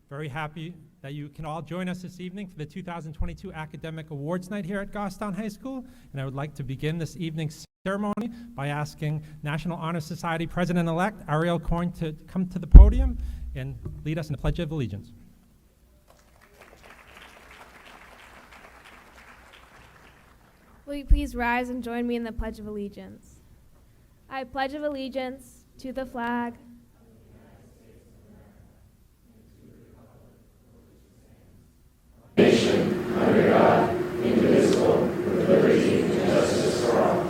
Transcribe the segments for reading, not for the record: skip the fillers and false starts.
Very happy that you can all join us this evening for the 2022 Academic Awards Night here at Goffstown High School. And I would like to begin this evening's ceremony by asking National Honor Society President-elect Ariel Korn to come to the podium and lead us in the Pledge of Allegiance. Will you please rise and join me in the Pledge of Allegiance? I pledge of allegiance to the flag nation, under God, indivisible, with liberty and justice for all.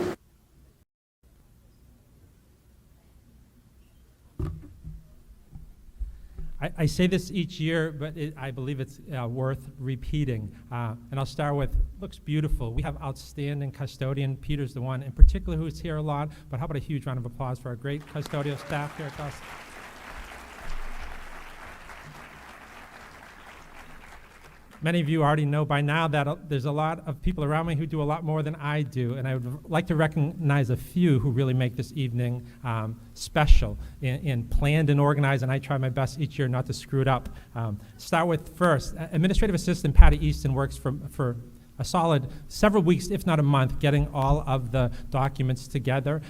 I say this each year, but I believe it's worth repeating. And I'll start with, looks beautiful. We have outstanding custodian. Peter's the one in particular who's here a lot, but how about a huge round of applause for our great custodial staff here at Goffstown. Many of you already know by now that there's a lot of people around me who do a lot more than I do, and I would like to recognize a few who really make this evening special and planned and organized, and I try my best each year not to screw it up. Start with first, Administrative Assistant Patty Easton works for a solid several weeks, if not a month, getting all of the documents together.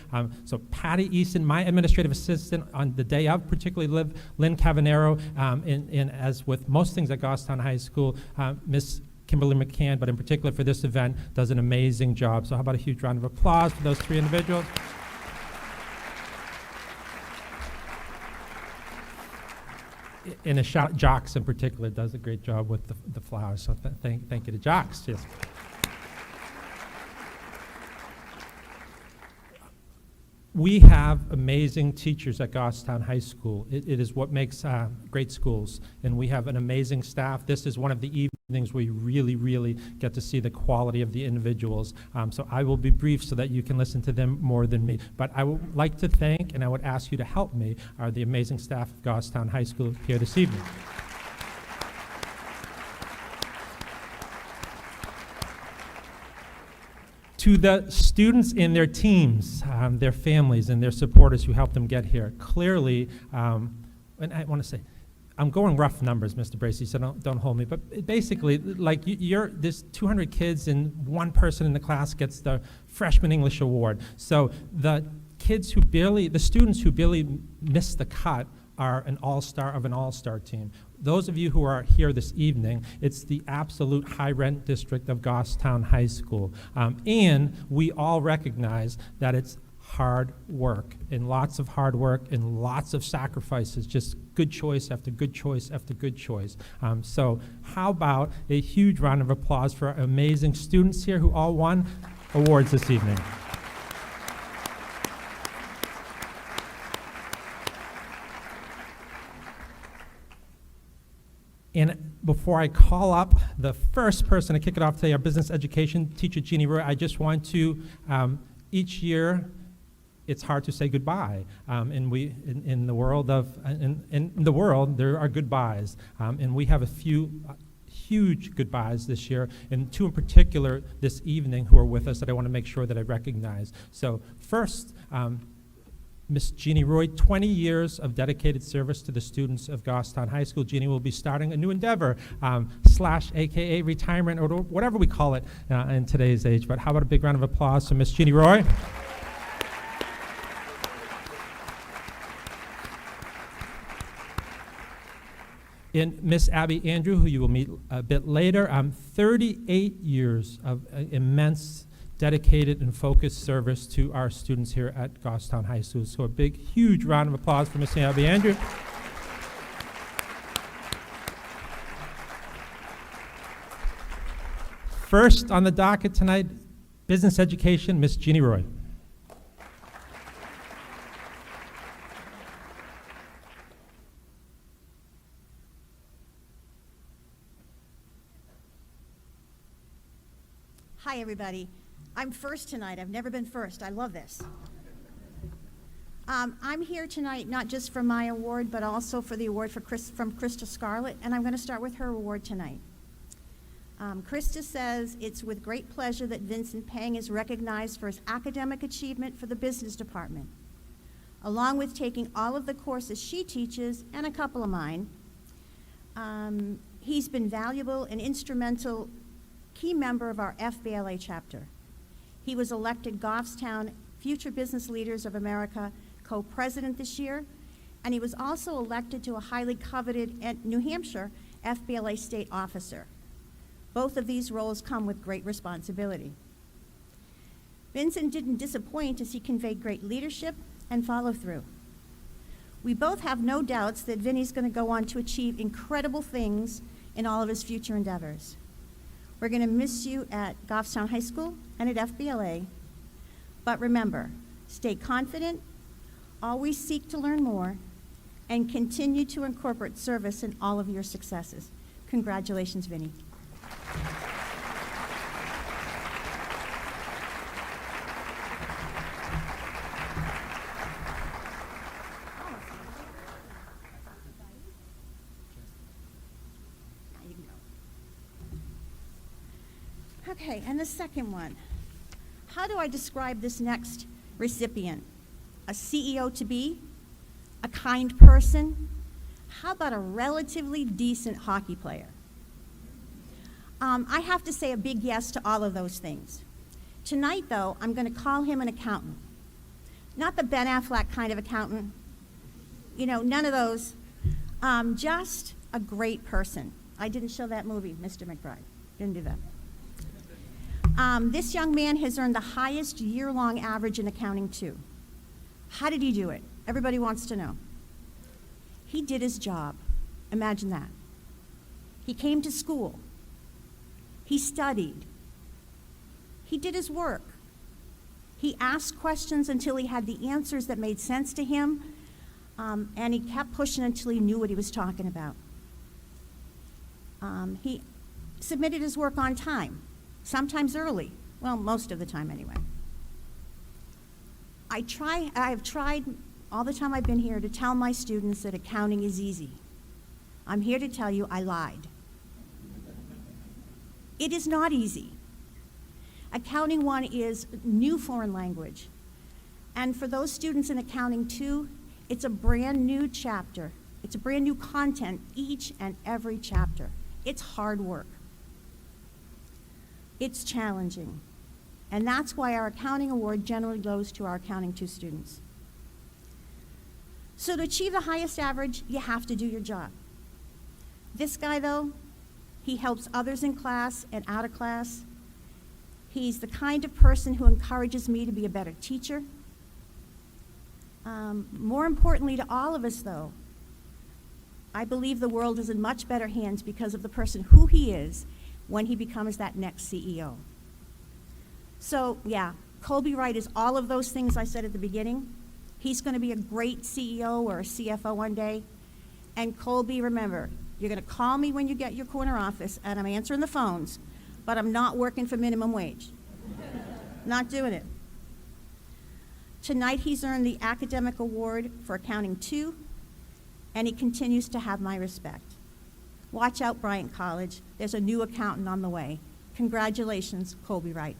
So Patty Easton, my administrative assistant on the day of, particularly Lynn Cavanero, and as with most things at Goffstown High School, Miss Kimberly McCann, but in particular for this event, does an amazing job. So how about a huge round of applause for those 3 individuals? And a shout, Jocks in particular does a great job with the flowers. So thank you to Jocks. Yes. We have amazing teachers at Goffstown High School. It is what makes great schools, and we have an amazing staff. This is one of the evenings where you really, really get to see the quality of the individuals. So I will be brief so that you can listen to them more than me. But I would like to thank, and I would ask you to help me, are the amazing staff of Goffstown High School here this evening. To the students and their teams, their families and their supporters who helped them get here. Clearly, and I want to say, I'm going rough numbers, Mr. Bracey, so don't hold me, but basically, like there's 200 kids and one person in the class gets the freshman English award. So the students who barely missed the cut are an all-star of an all-star team. Those of you who are here this evening, it's the absolute high-rent district of Goffstown High School. And we all recognize that it's hard work, and lots of hard work, and lots of sacrifices, just good choice after good choice after good choice. So how about a huge round of applause for our amazing students here who all won awards this evening. And before I call up the first person to kick it off today, our business education teacher, Jeannie Roy, I just want to, each year, it's hard to say goodbye. And in the world, there are goodbyes. And we have a few huge goodbyes this year, and 2 in particular this evening who are with us that I want to make sure that I recognize. So first, Miss Jeannie Roy, 20 years of dedicated service to the students of Goffstown High School. Jeannie will be starting a new endeavor, /AKA retirement, or whatever we call it in today's age. But how about a big round of applause for Miss Jeannie Roy? And Miss Abby Andrew, who you will meet a bit later, 38 years of immense dedicated and focused service to our students here at Goffstown High School. So a big, huge round of applause for Miss Abby Andrew. First on the docket tonight, business education, Miss Jeannie Roy. Hi, everybody. I'm first tonight. I've never been first. I love this. I'm here tonight not just for my award, but also for the award from Krista Scarlett, and I'm going to start with her award tonight. Krista says, "It's with great pleasure that Vincent Pang is recognized for his academic achievement for the business department. Along with taking all of the courses she teaches, and a couple of mine, he's been valuable and instrumental key member of our FBLA chapter. He was elected Goffstown Future Business Leaders of America co-president this year, and he was also elected to a highly coveted New Hampshire FBLA state officer. Both of these roles come with great responsibility. Vincent didn't disappoint as he conveyed great leadership and follow through. We both have no doubts that Vinny's going to go on to achieve incredible things in all of his future endeavors. We're going to miss you at Goffstown High School and at FBLA. But remember, stay confident, always seek to learn more, and continue to incorporate service in all of your successes. Congratulations, Vinny. Okay, and the second one. How do I describe this next recipient? A CEO-to-be? A kind person? How about a relatively decent hockey player? I have to say a big yes to all of those things. Tonight, though, I'm going to call him an accountant. Not the Ben Affleck kind of accountant. You know, none of those. Just a great person. I didn't show that movie, Mr. McBride. Didn't do that. This young man has earned the highest year-long average in accounting, too. How did he do it? Everybody wants to know. He did his job. Imagine that. He came to school. He studied. He did his work. He asked questions until he had the answers that made sense to him, and he kept pushing until he knew what he was talking about. He submitted his work on time, sometimes early. Well, most of the time anyway. I've tried all the time I've been here to tell my students that accounting is easy. I'm here to tell you I lied. It is not easy. Accounting 1 is new foreign language. And for those students in Accounting 2, it's a brand new chapter. It's a brand new content each and every chapter. It's hard work. It's challenging. And that's why our accounting award generally goes to our Accounting 2 students. So to achieve the highest average, you have to do your job. This guy, though, he helps others in class and out of class. He's the kind of person who encourages me to be a better teacher. More importantly to all of us, though, I believe the world is in much better hands because of the person who he is when he becomes that next CEO. So, yeah, Colby Wright is all of those things I said at the beginning. He's going to be a great CEO or a CFO one day. And Colby, remember, you're going to call me when you get your corner office, and I'm answering the phones, but I'm not working for minimum wage. Not doing it. Tonight, he's earned the Academic Award for Accounting 2, and he continues to have my respect. Watch out, Bryant College. There's a new accountant on the way. Congratulations, Colby Wright.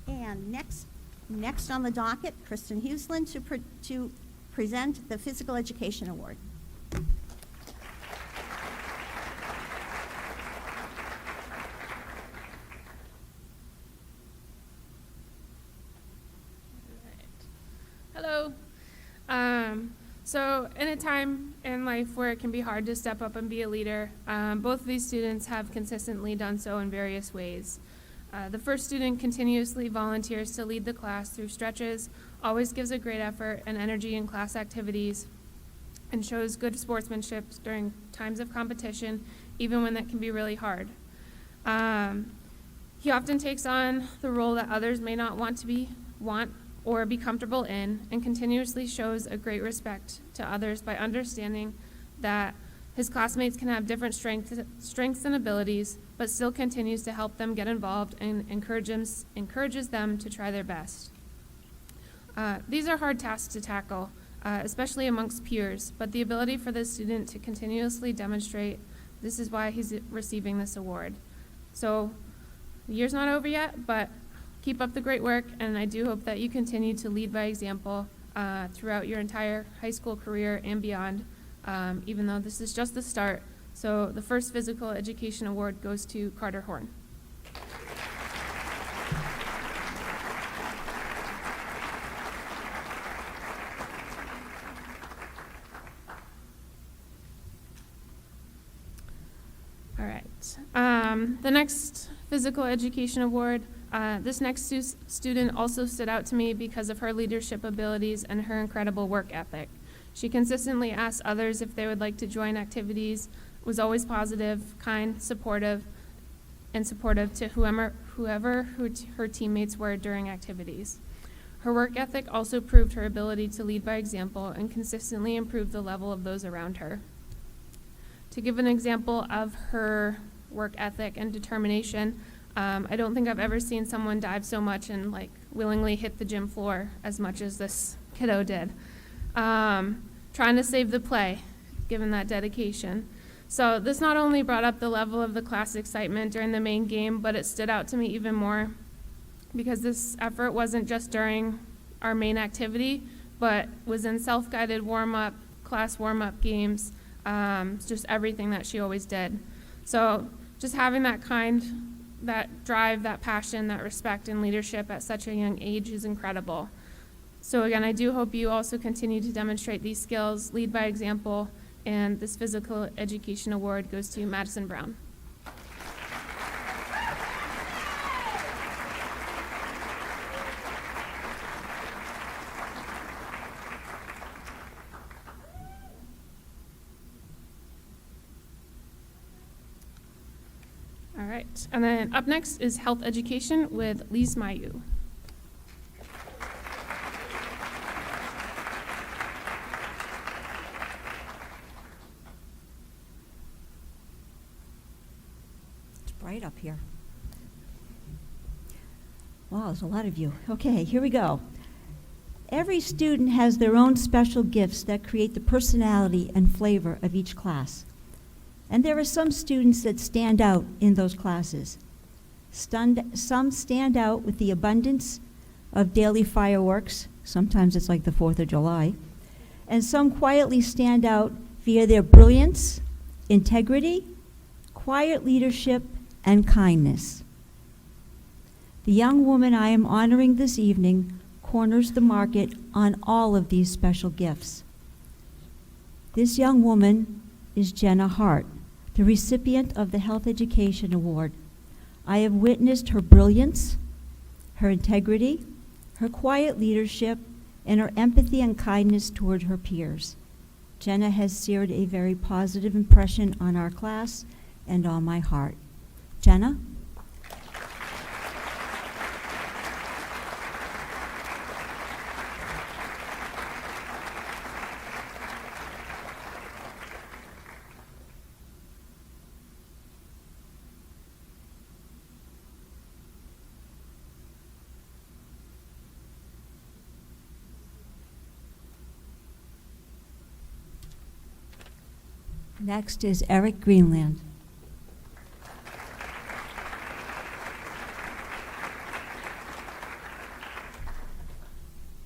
And next on the docket, Kristen Huseland to present the Physical Education Award. Hello. So in a time in life where it can be hard to step up and be a leader, both of these students have consistently done so in various ways. The first student continuously volunteers to lead the class through stretches, always gives a great effort and energy in class activities, and shows good sportsmanship during times of competition, even when that can be really hard. He often takes on the role that others may not want or be comfortable in, and continuously shows a great respect to others by understanding that his classmates can have different strengths and abilities, but still continues to help them get involved and encourages them to try their best. These are hard tasks to tackle, especially amongst peers, but the ability for this student to continuously demonstrate this is why he's receiving this award. So the year's not over yet, but keep up the great work, and I do hope that you continue to lead by example throughout your entire high school career and beyond, even though this is just the start. So the first Physical Education Award goes to Carter Horn. All right. The next Physical Education Award, this next student also stood out to me because of her leadership abilities and her incredible work ethic. She consistently asked others if they would like to join activities, was always positive, kind, supportive to whoever her teammates were during activities. Her work ethic also proved her ability to lead by example and consistently improve the level of those around her. To give an example of her work ethic and determination, I don't think I've ever seen someone dive so much and willingly hit the gym floor as much as this kiddo did. Trying to save the play, given that dedication. So this not only brought up the level of the class excitement during the main game, but it stood out to me even more because this effort wasn't just during our main activity, but was in self-guided warm-up, class warm-up games, just everything that she always did. So just having that that drive, that passion, that respect and leadership at such a young age is incredible. So again, I do hope you also continue to demonstrate these skills, lead by example, and this Physical Education Award goes to Madison Brown. All right, and then up next is Health Education with Lise Mayu. It's bright up here. Wow, there's a lot of you. Okay, here we go. Every student has their own special gifts that create the personality and flavor of each class. And there are some students that stand out in those classes. Some stand out with the abundance of daily fireworks. Sometimes it's like the 4th of July. And some quietly stand out via their brilliance, integrity, quiet leadership, and kindness. The young woman I am honoring this evening corners the market on all of these special gifts. This young woman is Jenna Hart, the recipient of the Health Education Award. I have witnessed her brilliance, her integrity, her quiet leadership, and her empathy and kindness toward her peers. Jenna has seared a very positive impression on our class and on my heart. Jenna? Next is Eric Greenland.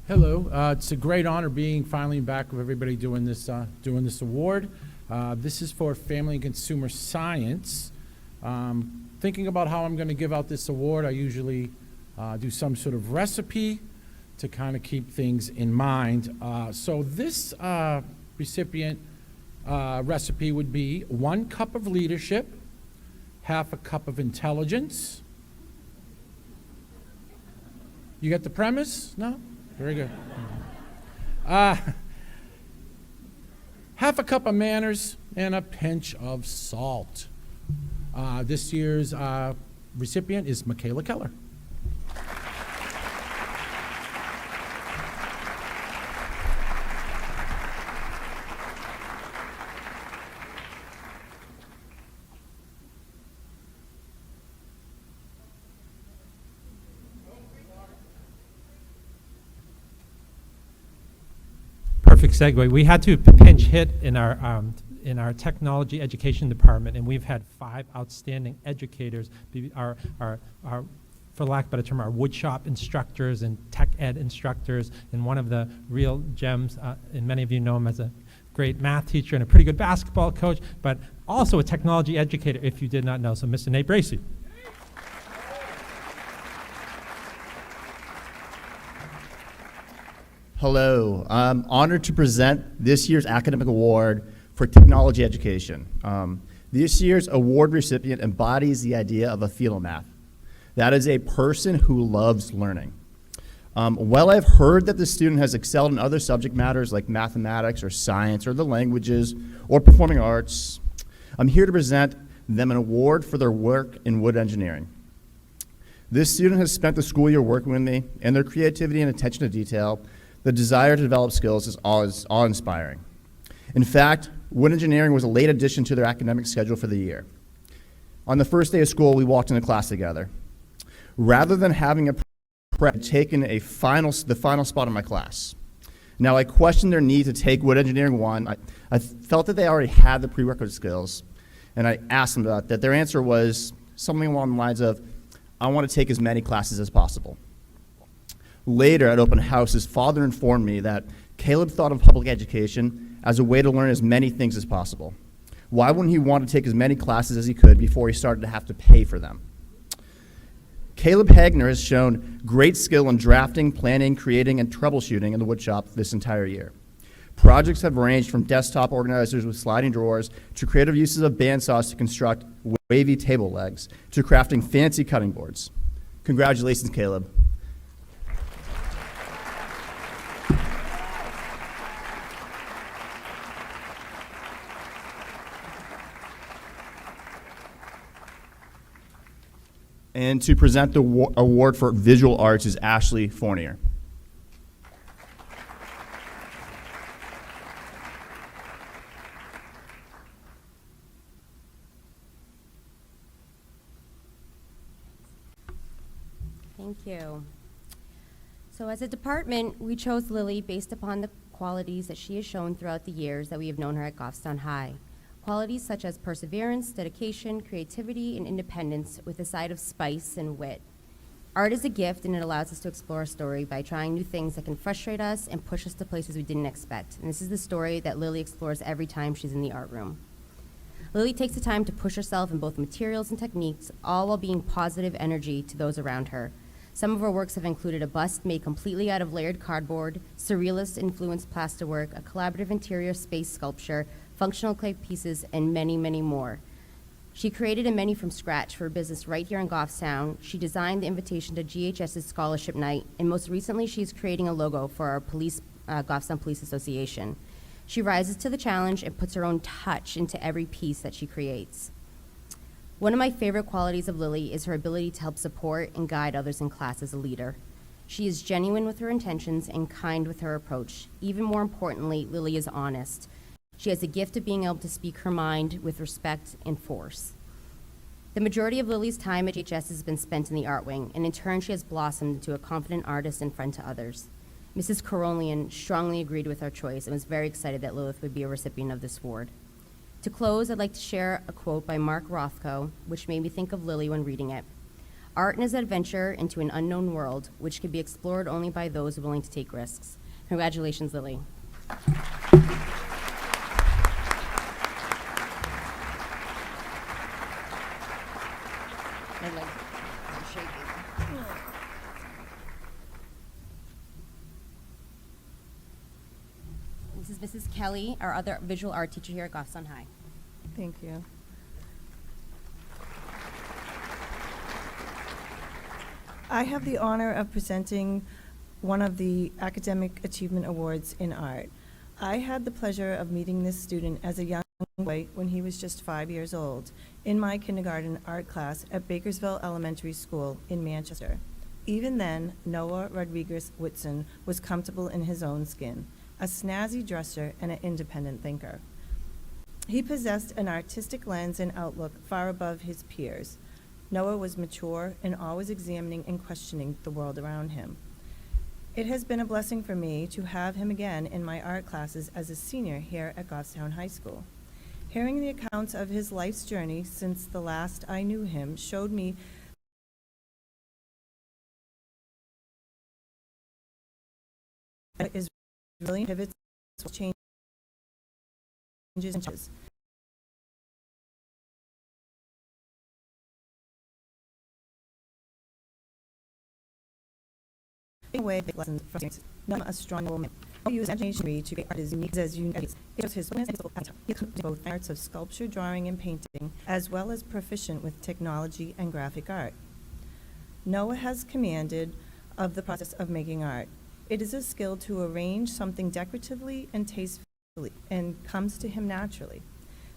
Hello, it's a great honor being finally back with everybody doing this award. This is for Family and Consumer Science. Thinking about how I'm going to give out this award, I usually do some sort of recipe to kind of keep things in mind. So this recipient recipe would be 1 cup of leadership, half a cup of intelligence. You get the premise? No? Very good. Half a cup of manners and a pinch of salt. This year's recipient is Michaela Keller. Perfect segue. We had to pinch hit in our technology education department, and we've had 5 outstanding educators, our for lack of a better term, our woodshop instructors and tech ed instructors, and one of the real gems, and many of you know him as a great math teacher and a pretty good basketball coach, but also a technology educator, if you did not know. So Mr. Nate Bracey. Hello, I'm honored to present this year's academic award for technology education. This year's award recipient embodies the idea of a philomath. That is a person who loves learning. While I've heard that the student has excelled in other subject matters like mathematics or science or the languages or performing arts, I'm here to present them an award for their work in wood engineering. This student has spent the school year working with me, and their creativity and attention to detail, the desire to develop skills is awe-inspiring. In fact, wood engineering was a late addition to their academic schedule for the year. On the first day of school, we walked into class together. Rather than having a prep, I'd taken the final spot in my class. Now, I questioned their need to take wood engineering 1. I felt that they already had the prerequisite skills, and I asked them about that. Their answer was something along the lines of, I want to take as many classes as possible. Later at open house, his father informed me that Caleb thought of public education as a way to learn as many things as possible. Why wouldn't he want to take as many classes as he could before he started to have to pay for them? Caleb Hagner has shown great skill in drafting, planning, creating, and troubleshooting in the woodshop this entire year. Projects have ranged from desktop organizers with sliding drawers to creative uses of bandsaws to construct wavy table legs to crafting fancy cutting boards. Congratulations, Caleb. And to present the award for visual arts is Ashley Fournier. Thank you. So as a department, we chose Lily based upon the qualities that she has shown throughout the years that we have known her at Goffstown High. Qualities such as perseverance, dedication, creativity, and independence with a side of spice and wit. Art is a gift, and it allows us to explore a story by trying new things that can frustrate us and push us to places we didn't expect. And this is the story that Lily explores every time she's in the art room. Lily takes the time to push herself in both materials and techniques, all while being positive energy to those around her. Some of her works have included a bust made completely out of layered cardboard, surrealist-influenced plasterwork, a collaborative interior space sculpture, functional clay pieces, and many, many more. She created a menu from scratch for a business right here in Goffstown. She designed the invitation to GHS's Scholarship Night, and most recently, she's creating a logo for our Goffstown Police Association. She rises to the challenge and puts her own touch into every piece that she creates. One of my favorite qualities of Lily is her ability to help support and guide others in class as a leader. She is genuine with her intentions and kind with her approach. Even more importantly, Lily is honest. She has the gift of being able to speak her mind with respect and force. The majority of Lily's time at GHS has been spent in the art wing, and in turn she has blossomed into a confident artist and friend to others. Mrs. Carolian strongly agreed with our choice and was very excited that Lilith would be a recipient of this award. To close, I'd like to share a quote by Mark Rothko, which made me think of Lily when reading it. Art is an adventure into an unknown world, which can be explored only by those willing to take risks. Congratulations, Lily. My legs are shaking. This is Mrs. Kelly, our other visual art teacher here at Goffstown High. Thank you. I have the honor of presenting one of the Academic Achievement Awards in art. I had the pleasure of meeting this student as a young boy when he was just 5 years old in my kindergarten art class at Bakersville Elementary School in Manchester. Even then, Noah Rodriguez Whitson was comfortable in his own skin, a snazzy dresser and an independent thinker. He possessed an artistic lens and outlook far above his peers. Noah was mature and always examining and questioning the world around him. It has been a blessing for me to have him again in my art classes as a senior here at Goffstown High School. Hearing the accounts of his life's journey since the last I knew him showed me that is really pivots, changes, and changes. Away big lessons from experience. Not a strong woman. He used imagination to create art as unique as unique. It was his willingness and he could both arts of sculpture, drawing, and painting, as well as proficient with technology and graphic art. Noah has commanded of the process of making art. It is a skill to arrange something decoratively and tastefully, and comes to him naturally.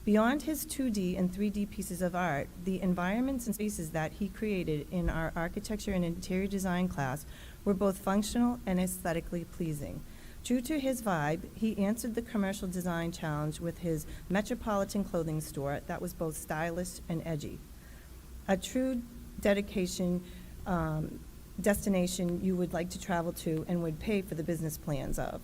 Beyond his 2D and 3D pieces of art, the environments and spaces that he created in our architecture and interior design class were both functional and aesthetically pleasing. True to his vibe, he answered the commercial design challenge with his metropolitan clothing store that was both stylish and edgy. A true dedication destination you would like to travel to and would pay for the business plans of.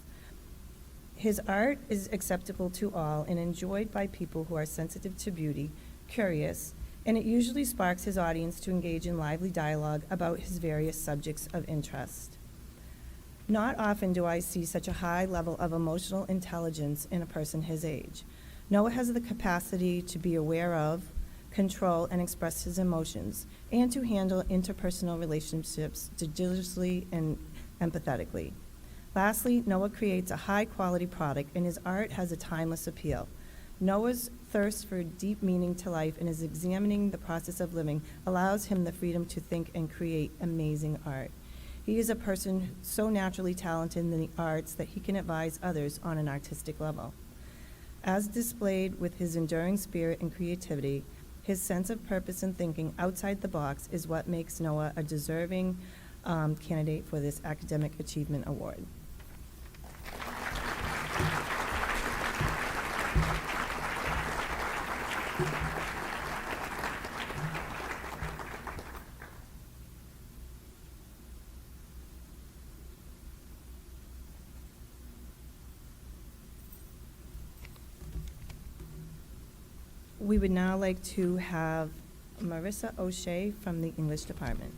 His art is acceptable to all and enjoyed by people who are sensitive to beauty, curious, and it usually sparks his audience to engage in lively dialogue about his various subjects of interest. Not often do I see such a high level of emotional intelligence in a person his age. Noah has the capacity to be aware of, control, and express his emotions, and to handle interpersonal relationships judiciously and empathetically. Lastly, Noah creates a high-quality product, and his art has a timeless appeal. Noah's thirst for deep meaning to life and his examining the process of living allows him the freedom to think and create amazing art. He is a person so naturally talented in the arts that he can advise others on an artistic level. As displayed with his enduring spirit and creativity, his sense of purpose and thinking outside the box is what makes Noah a deserving candidate for this Academic Achievement Award. We would now like to have Marissa O'Shea from the English department.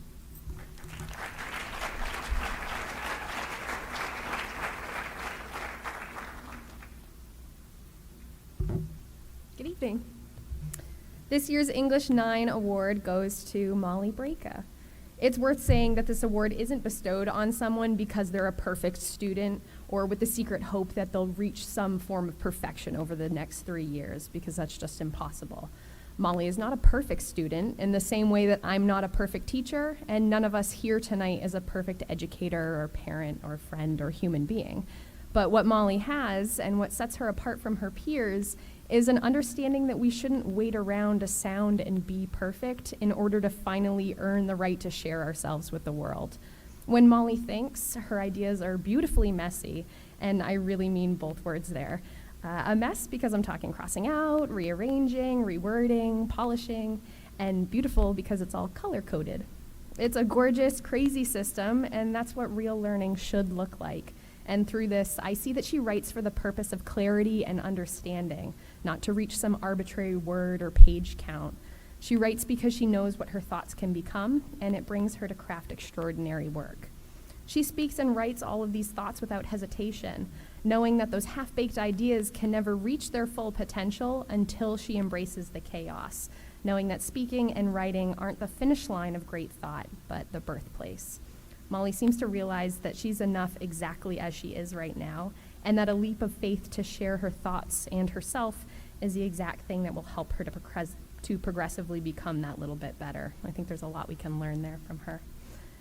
Good evening. This year's English 9 award goes to Molly Breka. It's worth saying that this award isn't bestowed on someone because they're a perfect student or with the secret hope that they'll reach some form of perfection over the next 3 years, because that's just impossible. Molly is not a perfect student in the same way that I'm not a perfect teacher, and none of us here tonight is a perfect educator or parent or friend or human being. But what Molly has, and what sets her apart from her peers, is an understanding that we shouldn't wait around to sound and be perfect in order to finally earn the right to share ourselves with the world. When Molly thinks, her ideas are beautifully messy, and I really mean both words there. A mess because I'm talking crossing out, rearranging, rewording, polishing, and beautiful because it's all color-coded. It's a gorgeous, crazy system, and that's what real learning should look like. And through this, I see that she writes for the purpose of clarity and understanding, not to reach some arbitrary word or page count. She writes because she knows what her thoughts can become, and it brings her to craft extraordinary work. She speaks and writes all of these thoughts without hesitation, knowing that those half-baked ideas can never reach their full potential until she embraces the chaos, knowing that speaking and writing aren't the finish line of great thought, but the birthplace. Molly seems to realize that she's enough exactly as she is right now, and that a leap of faith to share her thoughts and herself is the exact thing that will help her to progressively become that little bit better. I think there's a lot we can learn there from her.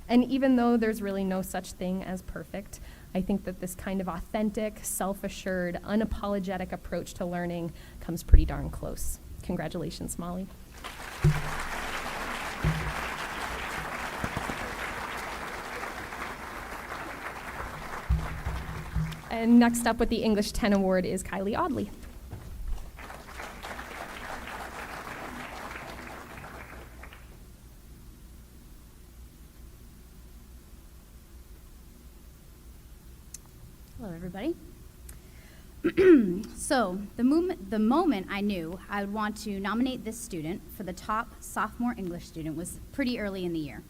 And even though there's really no such thing as perfect, I think that this kind of authentic, self-assured, unapologetic approach to learning comes pretty darn close. Congratulations, Molly. And next up with the English 10 award is Kylie Audley. Hello, everybody. So, the moment I knew I would want to nominate this student for the top sophomore English student was pretty early in the year.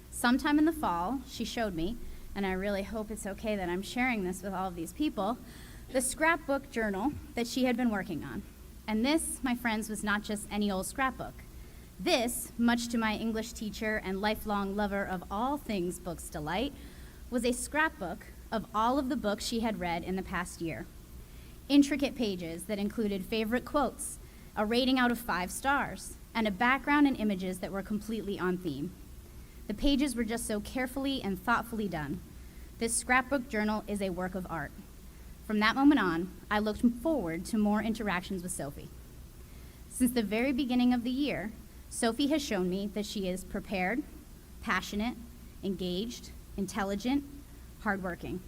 Sometime in the fall, she showed me, and I really hope it's okay that I'm sharing this with all of these people, the scrapbook journal that she had been working on. And this, my friends, was not just any old scrapbook. This, much to my English teacher and lifelong lover of all things books delight, was a scrapbook of all of the books she had read in the past year. Intricate pages that included favorite quotes, a rating out of 5 stars, and a background and images that were completely on theme. The pages were just so carefully and thoughtfully done. This scrapbook journal is a work of art. From that moment on, I looked forward to more interactions with Sophie. Since the very beginning of the year, Sophie has shown me that she is prepared, passionate, engaged, intelligent, hardworking.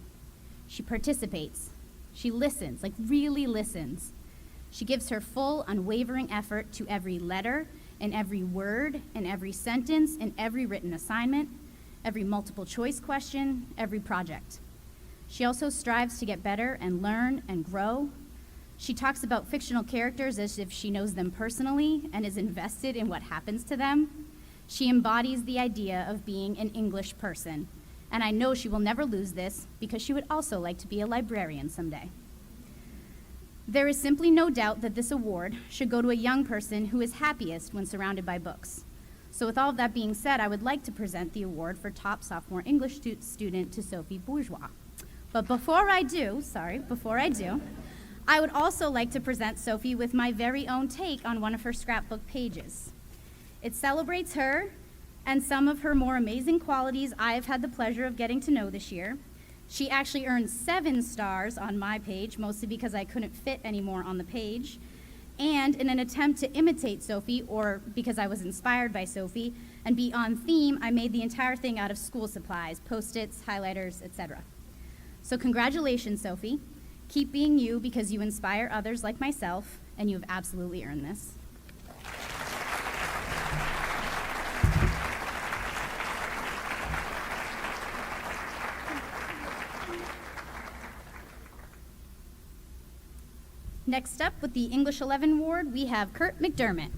She participates. She listens, like really listens. She gives her full, unwavering effort to every letter and every word and every sentence and every written assignment, every multiple choice question, every project. She also strives to get better and learn and grow. She talks about fictional characters as if she knows them personally and is invested in what happens to them. She embodies the idea of being an English person, and I know she will never lose this because she would also like to be a librarian someday. There is simply no doubt that this award should go to a young person who is happiest when surrounded by books. So with all of that being said, I would like to present the award for top sophomore English student to Sophie Bourgeois. But before I do, I would also like to present Sophie with my very own take on one of her scrapbook pages. It celebrates her and some of her more amazing qualities I have had the pleasure of getting to know this year. She actually earned 7 stars on my page, mostly because I couldn't fit any more on the page. And in an attempt to imitate Sophie, or because I was inspired by Sophie, and be on theme, I made the entire thing out of school supplies, Post-its, highlighters, etc. So congratulations, Sophie. Keep being you because you inspire others like myself, and you have absolutely earned this. Next up, with the English 11 award, we have Kurt McDermott.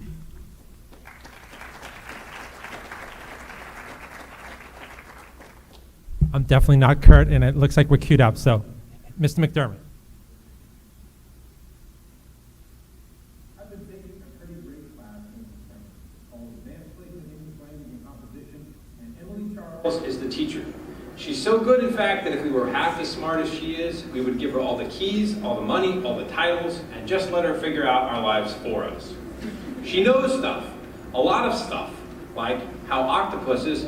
I'm definitely not Kurt, and it looks like we're queued up, so Mr. McDermott. I've been taking a pretty great class in the spring called Advanced Placement English Language and Composition, and Emily Charles is the teacher. She's so good, in fact, that if we were half as smart as she is, we would give her all the keys, all the money, all the titles, and just let her figure out our lives for us. She knows stuff, a lot of stuff, like how octopuses,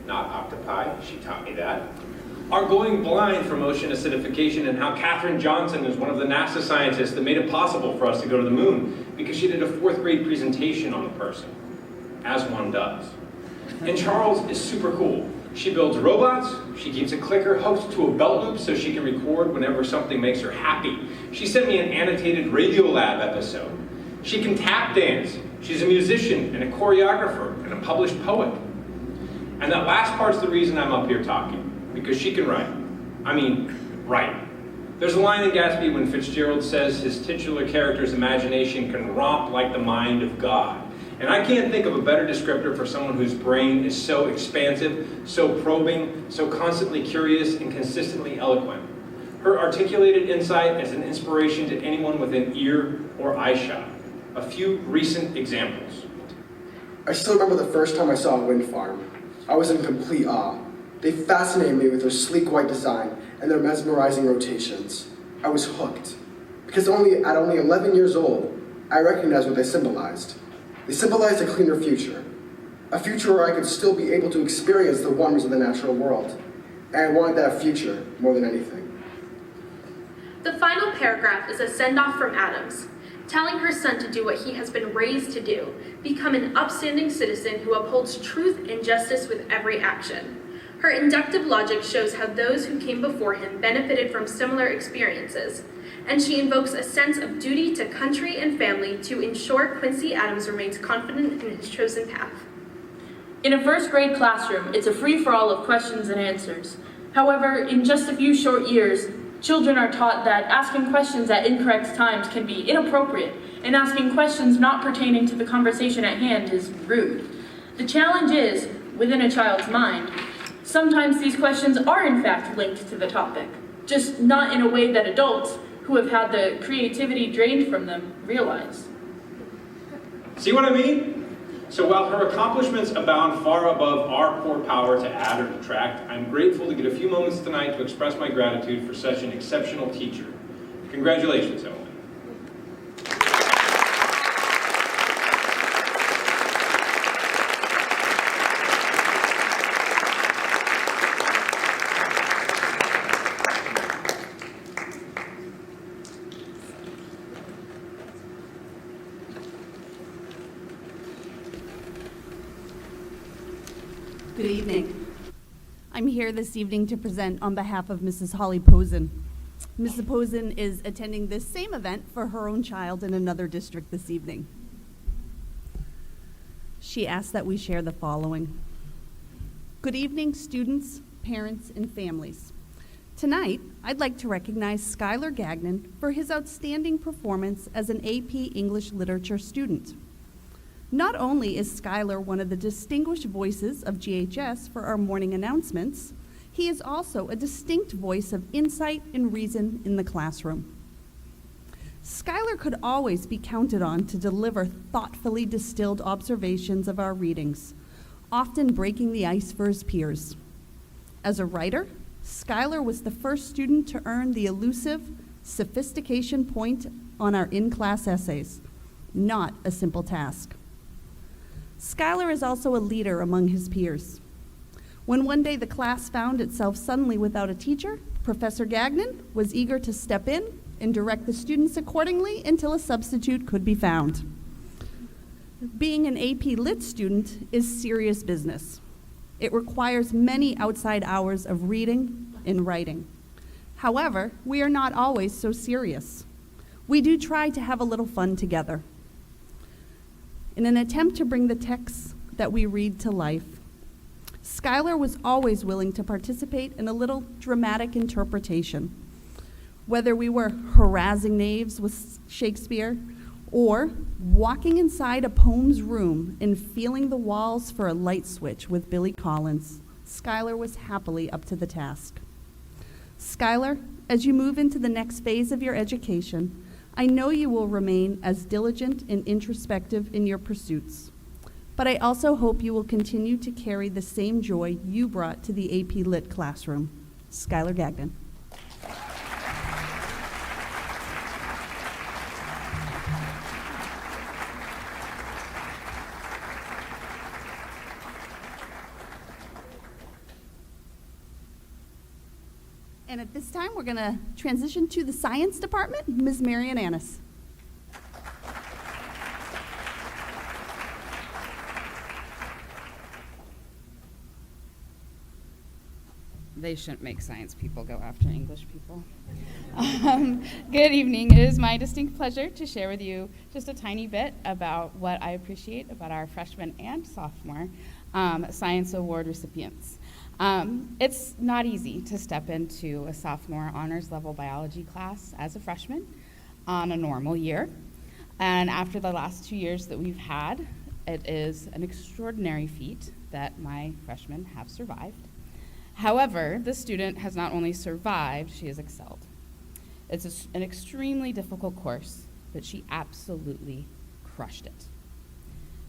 not octopi, she taught me that, are going blind from ocean acidification, and how Katherine Johnson is one of the NASA scientists that made it possible for us to go to the moon because she did a 4th grade presentation on the person, as one does. And Charles is super cool. She builds robots, she keeps a clicker hooked to a belt loop so she can record whenever something makes her happy. She sent me an annotated Radiolab episode. She can tap dance. She's a musician and a choreographer and a published poet. And that last part's the reason I'm up here talking, because she can write. I mean, write. There's a line in Gatsby when Fitzgerald says his titular character's imagination can romp like the mind of God. And I can't think of a better descriptor for someone whose brain is so expansive, so probing, so constantly curious, and consistently eloquent. Her articulated insight is an inspiration to anyone with an ear or eye shot. A few recent examples. I still remember the first time I saw a wind farm. I was in complete awe. They fascinated me with their sleek white design and their mesmerizing rotations. I was hooked. Because at only 11 years old, I recognized what they symbolized. They symbolized a cleaner future. A future where I could still be able to experience the wonders of the natural world. And I wanted that future more than anything. The final paragraph is a send-off from Adams, telling her son to do what he has been raised to do, become an upstanding citizen who upholds truth and justice with every action. Her inductive logic shows how those who came before him benefited from similar experiences, and she invokes a sense of duty to country and family to ensure Quincy Adams remains confident in his chosen path. In a 1st grade classroom, it's a free-for-all of questions and answers. However, in just a few short years, children are taught that asking questions at incorrect times can be inappropriate, and asking questions not pertaining to the conversation at hand is rude. The challenge is, within a child's mind, sometimes these questions are in fact linked to the topic, just not in a way that adults, who have had the creativity drained from them, realize. See what I mean? So while her accomplishments abound far above our poor power to add or detract, I'm grateful to get a few moments tonight to express my gratitude for such an exceptional teacher. Congratulations, Emily. Good evening. I'm here this evening to present on behalf of Mrs. Holly Posen. Mrs. Posen is attending this same event for her own child in another district this evening. She asked that we share the following. Good evening, students, parents, and families. Tonight, I'd like to recognize Skylar Gagnon for his outstanding performance as an AP English Literature student. Not only is Skylar one of the distinguished voices of GHS for our morning announcements, he is also a distinct voice of insight and reason in the classroom. Skylar could always be counted on to deliver thoughtfully distilled observations of our readings, often breaking the ice for his peers. As a writer, Skylar was the first student to earn the elusive sophistication point on our in-class essays, not a simple task. Skylar is also a leader among his peers. When one day the class found itself suddenly without a teacher, Professor Gagnon was eager to step in and direct the students accordingly until a substitute could be found. Being an AP Lit student is serious business. It requires many outside hours of reading and writing. However, we are not always so serious. We do try to have a little fun together. In an attempt to bring the texts that we read to life, Skylar was always willing to participate in a little dramatic interpretation. Whether we were harassing knaves with Shakespeare or walking inside a poem's room and feeling the walls for a light switch with Billy Collins, Skylar was happily up to the task. Skylar, as you move into the next phase of your education, I know you will remain as diligent and introspective in your pursuits. But I also hope you will continue to carry the same joy you brought to the AP Lit classroom. Skylar Gagnon. And at this time, we're going to transition to the science department. Ms. Marian Annis. They shouldn't make science people go after English people. Good evening. It is my distinct pleasure to share with you just a tiny bit about what I appreciate about our freshman and sophomore science award recipients. It's not easy to step into a sophomore honors level biology class as a freshman on a normal year. And after the last 2 years that we've had, it is an extraordinary feat that my freshmen have survived. However, this student has not only survived, she has excelled. It's an extremely difficult course, but she absolutely crushed it.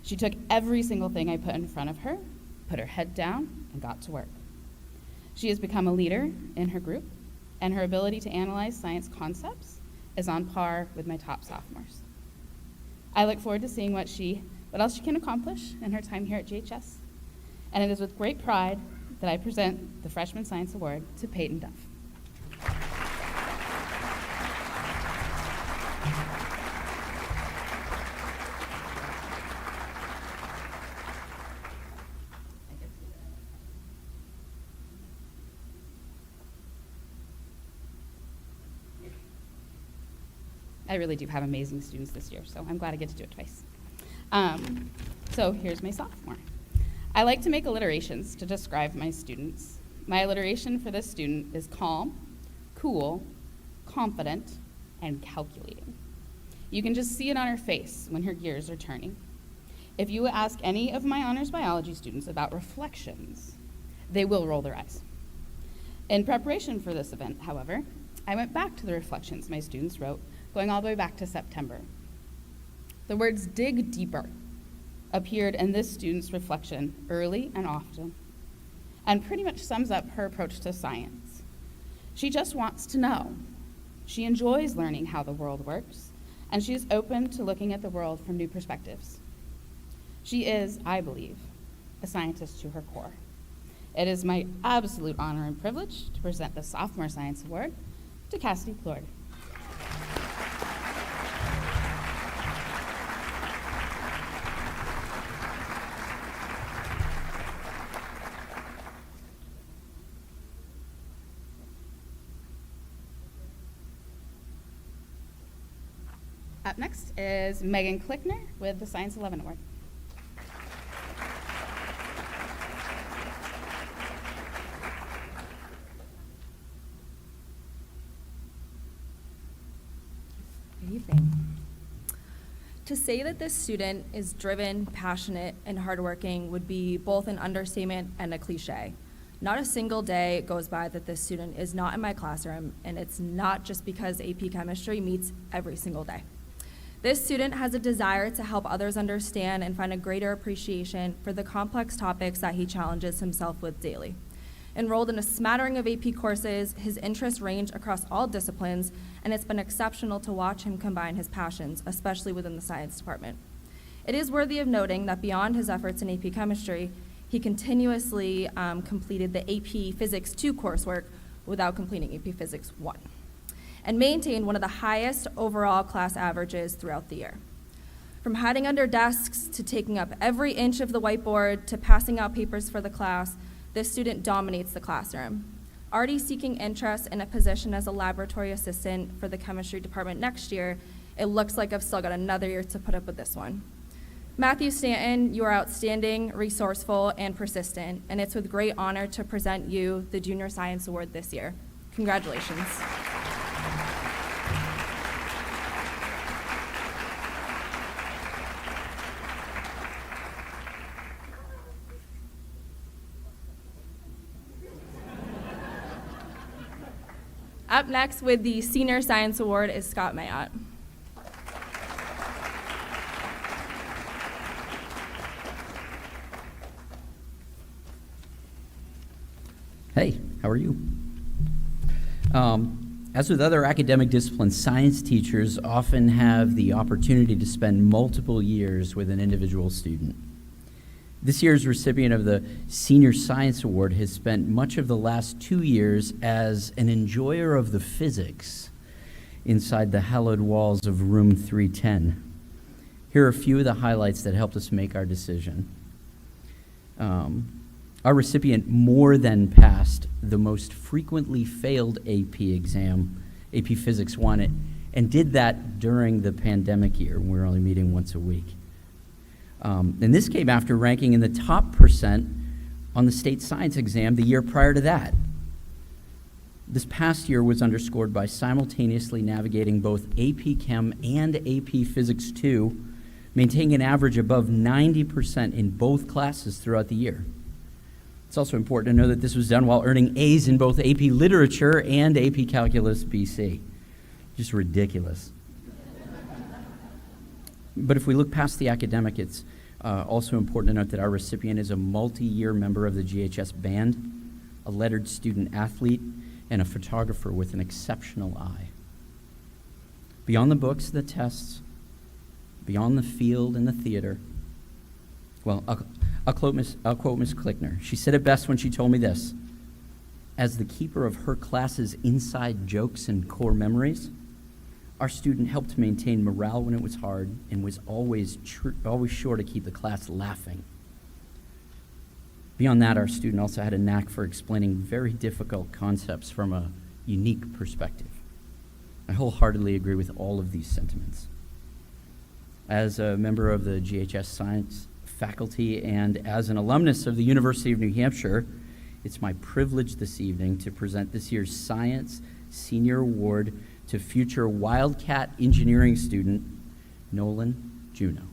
She took every single thing I put in front of her, put her head down, and got to work. She has become a leader in her group, and her ability to analyze science concepts is on par with my top sophomores. I look forward to seeing what else she can accomplish in her time here at GHS, and it is with great pride that I present the Freshman Science Award to Peyton Duff. I really do have amazing students this year, so I'm glad I get to do it twice. So here's my sophomore. I like to make alliterations to describe my students. My alliteration for this student is calm, cool, confident, and calculating. You can just see it on her face when her gears are turning. If you ask any of my honors biology students about reflections, they will roll their eyes. In preparation for this event, however, I went back to the reflections my students wrote, going all the way back to September. The words "dig deeper" appeared in this student's reflection early and often, and pretty much sums up her approach to science. She just wants to know. She enjoys learning how the world works, and she is open to looking at the world from new perspectives. She is, I believe, a scientist to her core. It is my absolute honor and privilege to present the Sophomore Science Award to Cassidy Plord. Up next is Megan Klickner with the Science 11 Award. Good evening. To say that this student is driven, passionate, and hardworking would be both an understatement and a cliche. Not a single day goes by that this student is not in my classroom, and it's not just because AP Chemistry meets every single day. This student has a desire to help others understand and find a greater appreciation for the complex topics that he challenges himself with daily. Enrolled in a smattering of AP courses, his interests range across all disciplines, and it's been exceptional to watch him combine his passions, especially within the science department. It is worthy of noting that beyond his efforts in AP Chemistry, he continuously completed the AP Physics 2 coursework without completing AP Physics 1, and maintained one of the highest overall class averages throughout the year. From hiding under desks to taking up every inch of the whiteboard to passing out papers for the class, this student dominates the classroom. Already seeking interest in a position as a laboratory assistant for the chemistry department next year, it looks like I've still got another year to put up with this one. Matthew Stanton, you are outstanding, resourceful, and persistent, and it's with great honor to present you the Junior Science Award this year. Congratulations. Up next with the Senior Science Award is Scott Mayotte. Hey, how are you? As with other academic disciplines, science teachers often have the opportunity to spend multiple years with an individual student. This year's recipient of the Senior Science Award has spent much of the last 2 years as an enjoyer of the physics inside the hallowed walls of room 310. Here are a few of the highlights that helped us make our decision. Our recipient more than passed the most frequently failed AP exam, AP Physics 1, and did that during the pandemic year when we were only meeting once a week. And this came after ranking in the top percent on the state science exam the year prior to that. This past year was underscored by simultaneously navigating both AP Chem and AP Physics 2, maintaining an average above 90% in both classes throughout the year. It's also important to know that this was done while earning A's in both AP Literature and AP Calculus BC. Just ridiculous. But if we look past the academic, it's also important to note that our recipient is a multi-year member of the GHS band, a lettered student athlete, and a photographer with an exceptional eye. Beyond the books, the tests, beyond the field and the theater, well, I'll quote Miss Klickner. She said it best when she told me this: as the keeper of her class's inside jokes and core memories, our student helped maintain morale when it was hard and was always sure to keep the class laughing. Beyond that, our student also had a knack for explaining very difficult concepts from a unique perspective. I wholeheartedly agree with all of these sentiments. As a member of the GHS Science faculty and as an alumnus of the University of New Hampshire, it's my privilege this evening to present this year's Science Senior Award to future Wildcat engineering student Nolan Juneau.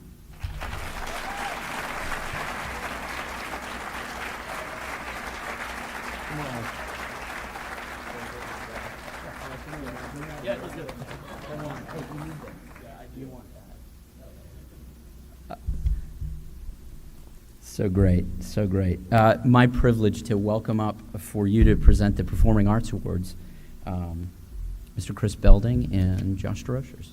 So great, so great. My privilege to welcome up for you to present the Performing Arts Awards, Mr. Chris Belding and Josh DeRochers.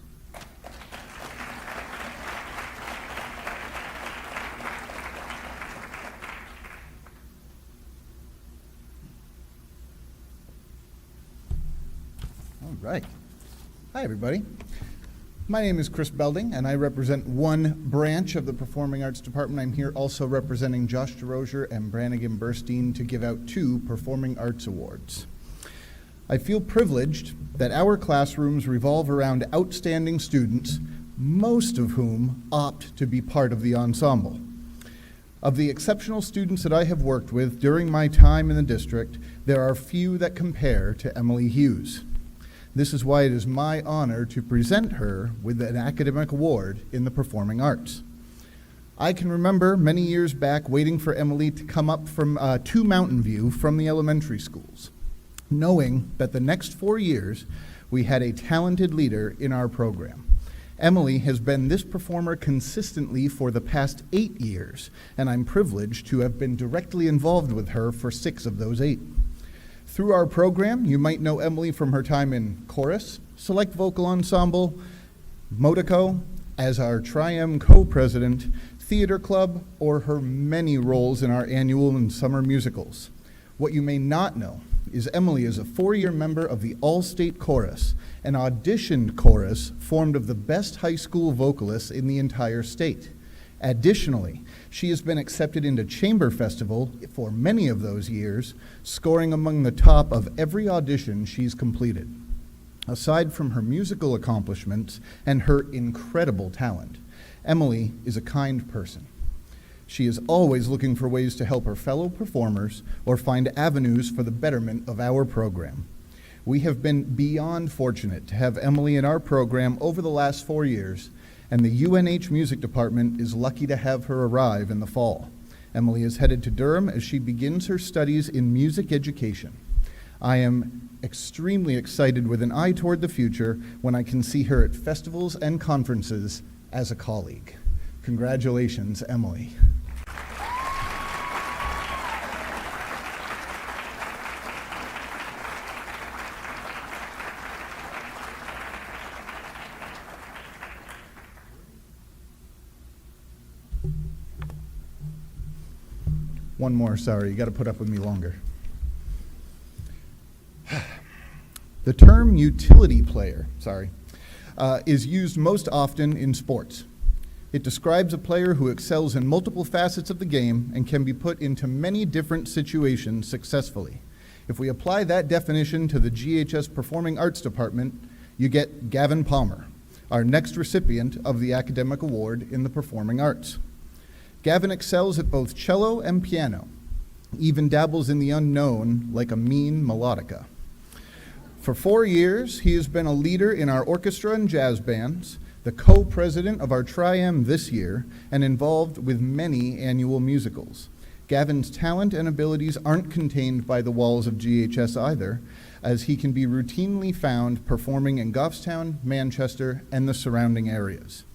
All right. Hi, everybody. My name is Chris Belding, and I represent one branch of the Performing Arts Department. I'm here also representing Josh DeRocher and Brannigan Burstein to give out 2 Performing Arts Awards. I feel privileged that our classrooms revolve around outstanding students, most of whom opt to be part of the ensemble. Of the exceptional students that I have worked with during my time in the district, there are few that compare to Emily Hughes. This is why it is my honor to present her with an academic award in the performing arts. I can remember many years back waiting for Emily to come up from to Mountain View from the elementary schools, knowing that the next 4 years we had a talented leader in our program. Emily has been this performer consistently for the past 8 years, and I'm privileged to have been directly involved with her for 6 of those 8. Through our program, you might know Emily from her time in chorus, select vocal ensemble, Motico, as our Tri-M co-president, theater club, or her many roles in our annual and summer musicals. What you may not know is Emily is a 4-year member of the All-State Chorus, an auditioned chorus formed of the best high school vocalists in the entire state. Additionally, she has been accepted into Chamber Festival for many of those years, scoring among the top of every audition she's completed. Aside from her musical accomplishments and her incredible talent, Emily is a kind person. She is always looking for ways to help her fellow performers or find avenues for the betterment of our program. We have been beyond fortunate to have Emily in our program over the last 4 years, and the UNH Music Department is lucky to have her arrive in the fall. Emily is headed to Durham as she begins her studies in music education. I am extremely excited with an eye toward the future when I can see her at festivals and conferences as a colleague. Congratulations, Emily. One more, sorry, you got to put up with me longer. The term utility player, is used most often in sports. It describes a player who excels in multiple facets of the game and can be put into many different situations successfully. If we apply that definition to the GHS Performing Arts Department, you get Gavin Palmer, our next recipient of the Academic Award in the Performing Arts. Gavin excels at both cello and piano, even dabbles in the unknown like a mean melodica. For 4 years, he has been a leader in our orchestra and jazz bands, the co-president of our Tri-M this year, and involved with many annual musicals. Gavin's talent and abilities aren't contained by the walls of GHS either, as he can be routinely found performing in Goffstown, Manchester, and the surrounding areas.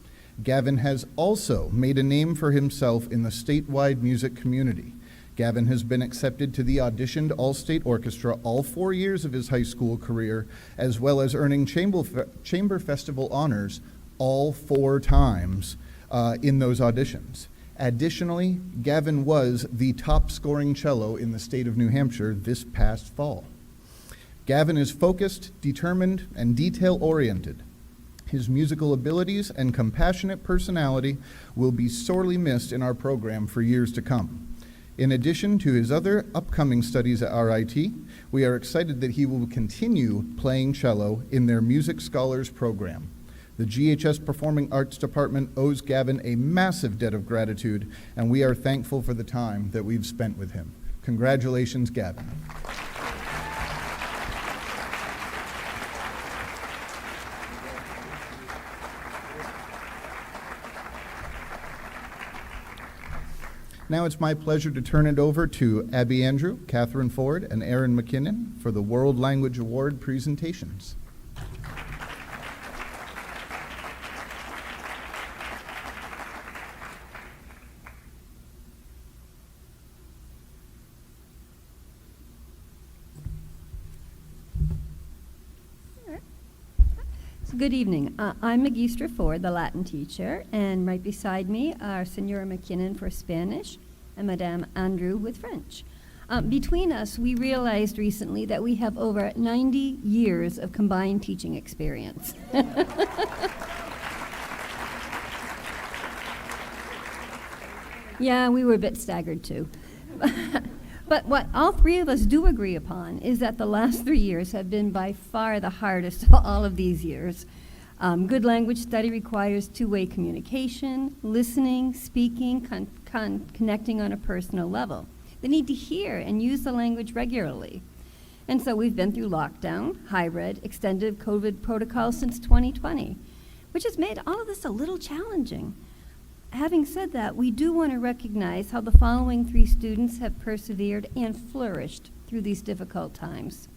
Gavin has also made a name for himself in the statewide music community. Gavin has been accepted to the auditioned All-State Orchestra all 4 years of his high school career, as well as earning Chamber Festival honors all 4 times in those auditions. Additionally, Gavin was the top scoring cello in the state of New Hampshire this past fall. Gavin is focused, determined, and detail-oriented. His musical abilities and compassionate personality will be sorely missed in our program for years to come. In addition to his other upcoming studies at RIT, we are excited that he will continue playing cello in their Music Scholars program. The GHS Performing Arts Department owes Gavin a massive debt of gratitude, and we are thankful for the time that we've spent with him. Congratulations, Gavin. Now it's my pleasure to turn it over to Abby Andrew, Catherine Ford, and Aaron McKinnon for the World Language Award presentations. Good evening. I'm Magistra Ford, the Latin teacher, and right beside me are Senora McKinnon for Spanish and Madame Andrew with French. Between us, we realized recently that we have over 90 years of combined teaching experience. Yeah, we were a bit staggered too. But what all 3 of us do agree upon is that the last 3 years have been by far the hardest of all of these years. Good language study requires two-way communication, listening, speaking, connecting on a personal level. The need to hear and use the language regularly. And so we've been through lockdown, hybrid, extended COVID protocols since 2020, which has made all of this a little challenging. having said that, we do want to recognize how the following 3 students have persevered and flourished through these difficult times.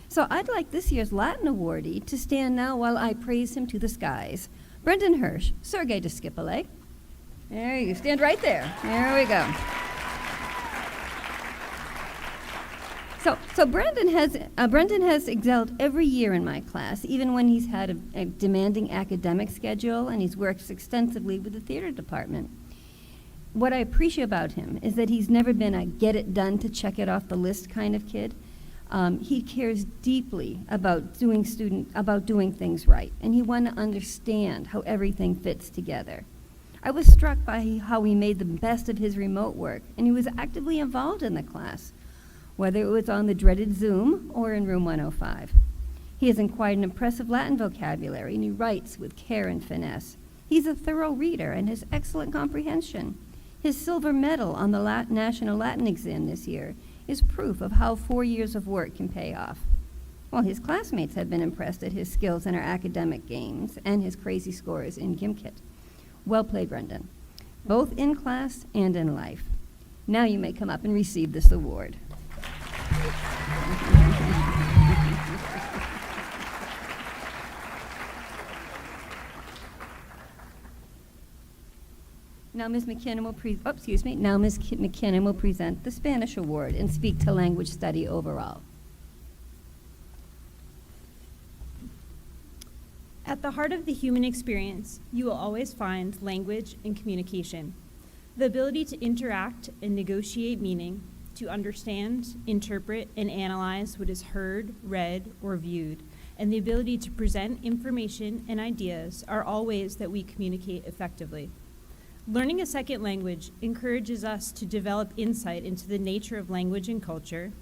So I'd like this year's Latin awardee to stand now while I praise him to the skies. Brendan Hirsch, Sergei Discipole. There you stand right there. There we go. So Brendan has excelled every year in my class, even when he's had a demanding academic schedule, and he's worked extensively with the theater department. What I appreciate about him is that he's never been a get it done to check it off the list kind of kid. He cares deeply about doing things right, and he wanted to understand how everything fits together. I was struck by how he made the best of his remote work, and he was actively involved in the class, whether it was on the dreaded Zoom or in room 105. He has acquired an impressive Latin vocabulary, and he writes with care and finesse. He's a thorough reader and has excellent comprehension. His silver medal on the National Latin exam this year is proof of how 4 years of work can pay off. Well, his classmates have been impressed at his skills in our academic games and his crazy scores in GimKit. Well played, Brendan, both in class and in life. Now you may come up and receive this award. Now Ms. McKinnon will present the Spanish Award and speak to language study overall. At the heart of the human experience, you will always find language and communication. The ability to interact and negotiate meaning, to understand, interpret, and analyze what is heard, read, or viewed, and the ability to present information and ideas are all ways that we communicate effectively. Learning a second language encourages us to develop insight into the nature of language and culture,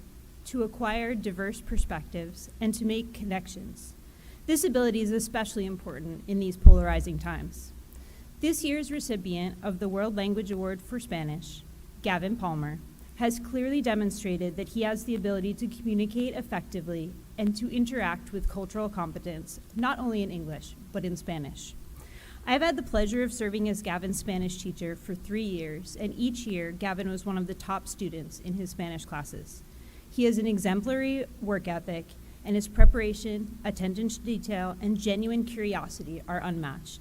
to acquire diverse perspectives, and to make connections. This ability is especially important in these polarizing times. This year's recipient of the World Language Award for Spanish, Gavin Palmer, has clearly demonstrated that he has the ability to communicate effectively and to interact with cultural competence, not only in English, but in Spanish. I have had the pleasure of serving as Gavin's Spanish teacher for 3 years, and each year, Gavin was one of the top students in his Spanish classes. He has an exemplary work ethic, and his preparation, attention to detail, and genuine curiosity are unmatched.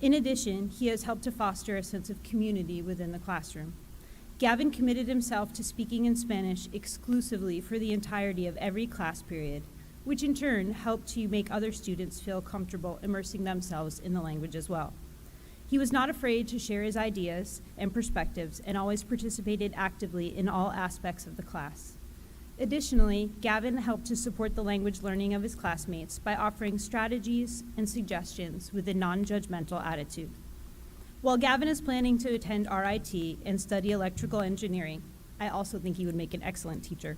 In addition, he has helped to foster a sense of community within the classroom. Gavin committed himself to speaking in Spanish exclusively for the entirety of every class period, which in turn helped to make other students feel comfortable immersing themselves in the language as well. He was not afraid to share his ideas and perspectives and always participated actively in all aspects of the class. Additionally, Gavin helped to support the language learning of his classmates by offering strategies and suggestions with a non-judgmental attitude. While Gavin is planning to attend RIT and study electrical engineering, I also think he would make an excellent teacher.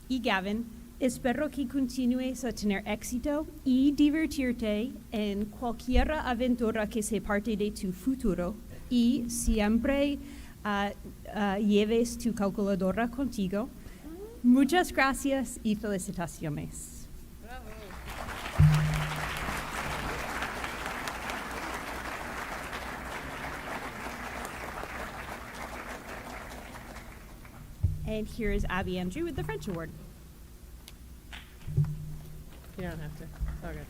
Gavin, espero que continúes a tener éxito y divertirte en cualquier aventura que sea parte de tu futuro y siempre lleves tu calculadora contigo. Muchas gracias y felicitaciones. And here is Abby Andrew with the French Award. You don't have to. It's all good.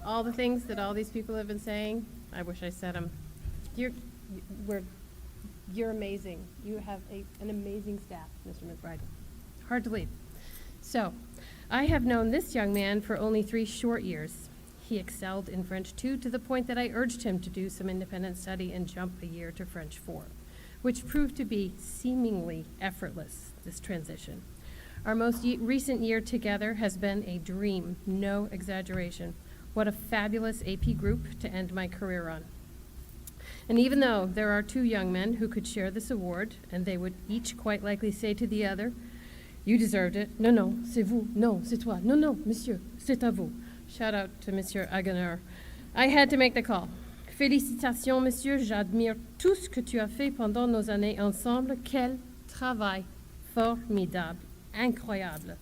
All the things that all these people have been saying, I wish I said them. You're amazing. You have an amazing staff, Mr. McBride. Hard to leave. So, I have known this young man for only 3 short years. He excelled in French 2 to the point that I urged him to do some independent study and jump a year to French 4, which proved to be seemingly effortless, this transition. Our most recent year together has been a dream, no exaggeration. What a fabulous AP group to end my career on. And even though there are 2 young men who could share this award, and they would each quite likely say to the other, "You deserved it. Non, non, c'est vous. Non, c'est toi. Non, non, monsieur, c'est à vous." Shout out to Monsieur Hagener. I had to make the call. Félicitations, monsieur. J'admire tout ce que tu as fait pendant nos années ensemble. Quel travail formidable. Incroyable.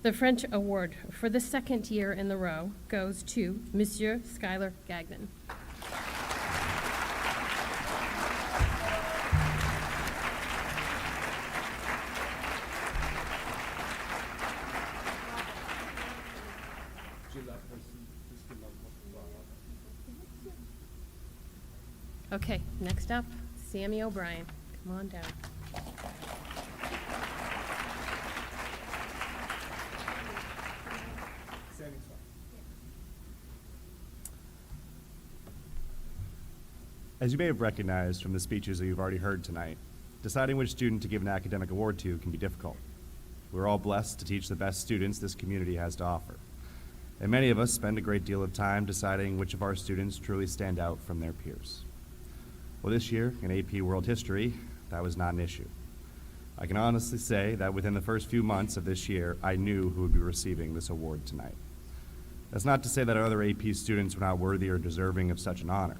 The French award for the 2nd year in the row goes to Monsieur Skylar Gagnon. Okay, next up, Sammy O'Brien. Come on down. As you may have recognized from the speeches that you've already heard tonight, deciding which student to give an academic award to can be difficult. We're all blessed to teach the best students this community has to offer. And many of us spend a great deal of time deciding which of our students truly stand out from their peers. Well, this year, in AP World History, that was not an issue. I can honestly say that within the first few months of this year, I knew who would be receiving this award tonight. That's not to say that our other AP students were not worthy or deserving of such an honor.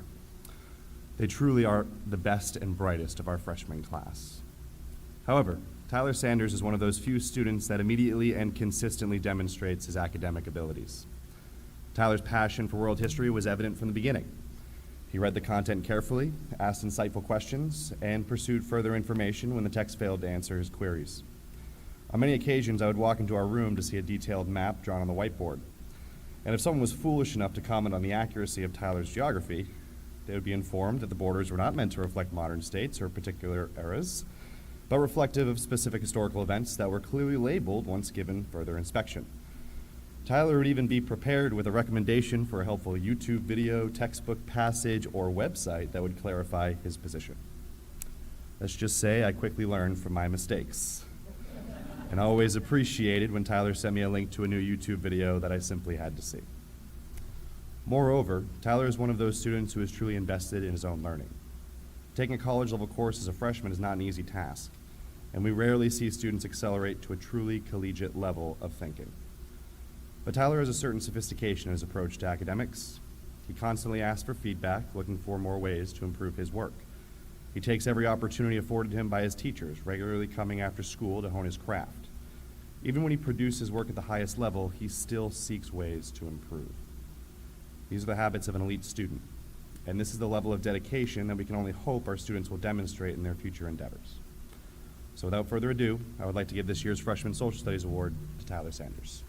They truly are the best and brightest of our freshman class. However, Tyler Sanders is one of those few students that immediately and consistently demonstrates his academic abilities. Tyler's passion for world history was evident from the beginning. He read the content carefully, asked insightful questions, and pursued further information when the text failed to answer his queries. On many occasions, I would walk into our room to see a detailed map drawn on the whiteboard. And if someone was foolish enough to comment on the accuracy of Tyler's geography, they would be informed that the borders were not meant to reflect modern states or particular eras, but reflective of specific historical events that were clearly labeled once given further inspection. Tyler would even be prepared with a recommendation for a helpful YouTube video, textbook passage, or website that would clarify his position. Let's just say I quickly learned from my mistakes, and I always appreciated when Tyler sent me a link to a new YouTube video that I simply had to see. Moreover, Tyler is one of those students who is truly invested in his own learning. Taking a college-level course as a freshman is not an easy task, and we rarely see students accelerate to a truly collegiate level of thinking. But Tyler has a certain sophistication in his approach to academics. He constantly asks for feedback, looking for more ways to improve his work. He takes every opportunity afforded him by his teachers, regularly coming after school to hone his craft. Even when he produces work at the highest level, he still seeks ways to improve. These are the habits of an elite student, and this is the level of dedication that we can only hope our students will demonstrate in their future endeavors. So without further ado, I would like to give this year's Freshman Social Studies Award to Tyler Sanders.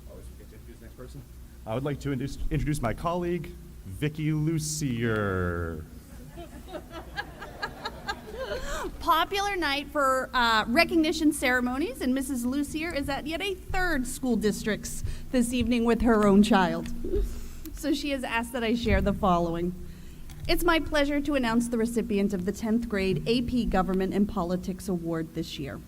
Always forget to introduce the next person. I would like to introduce my colleague, Vicky Lucier. Popular night for recognition ceremonies, and Mrs. Lucier is at yet a third school districts this evening with her own child. So she has asked that I share the following. It's my pleasure to announce the recipient of the 10th grade AP Government and Politics Award this year.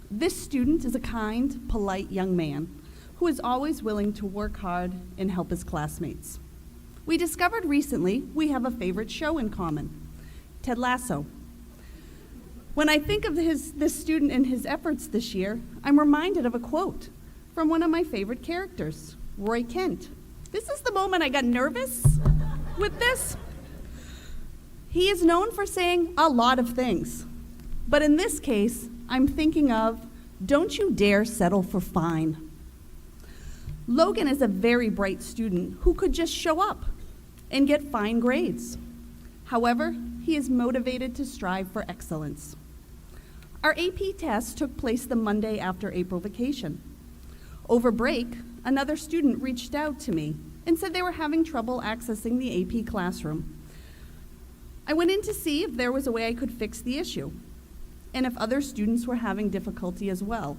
This student is a kind, polite young man who is always willing to work hard and help his classmates. We discovered recently we have a favorite show in common, Ted Lasso. When I think of this student and his efforts this year, I'm reminded of a quote from one of my favorite characters, Roy Kent. This is the moment I got nervous with this. He is known for saying a lot of things, but in this case, I'm thinking of, don't you dare settle for fine. Logan is a very bright student who could just show up and get fine grades. However, he is motivated to strive for excellence. Our AP test took place the Monday after April vacation. Over break, another student reached out to me and said they were having trouble accessing the AP classroom. I went in to see if there was a way I could fix the issue, and if other students were having difficulty as well.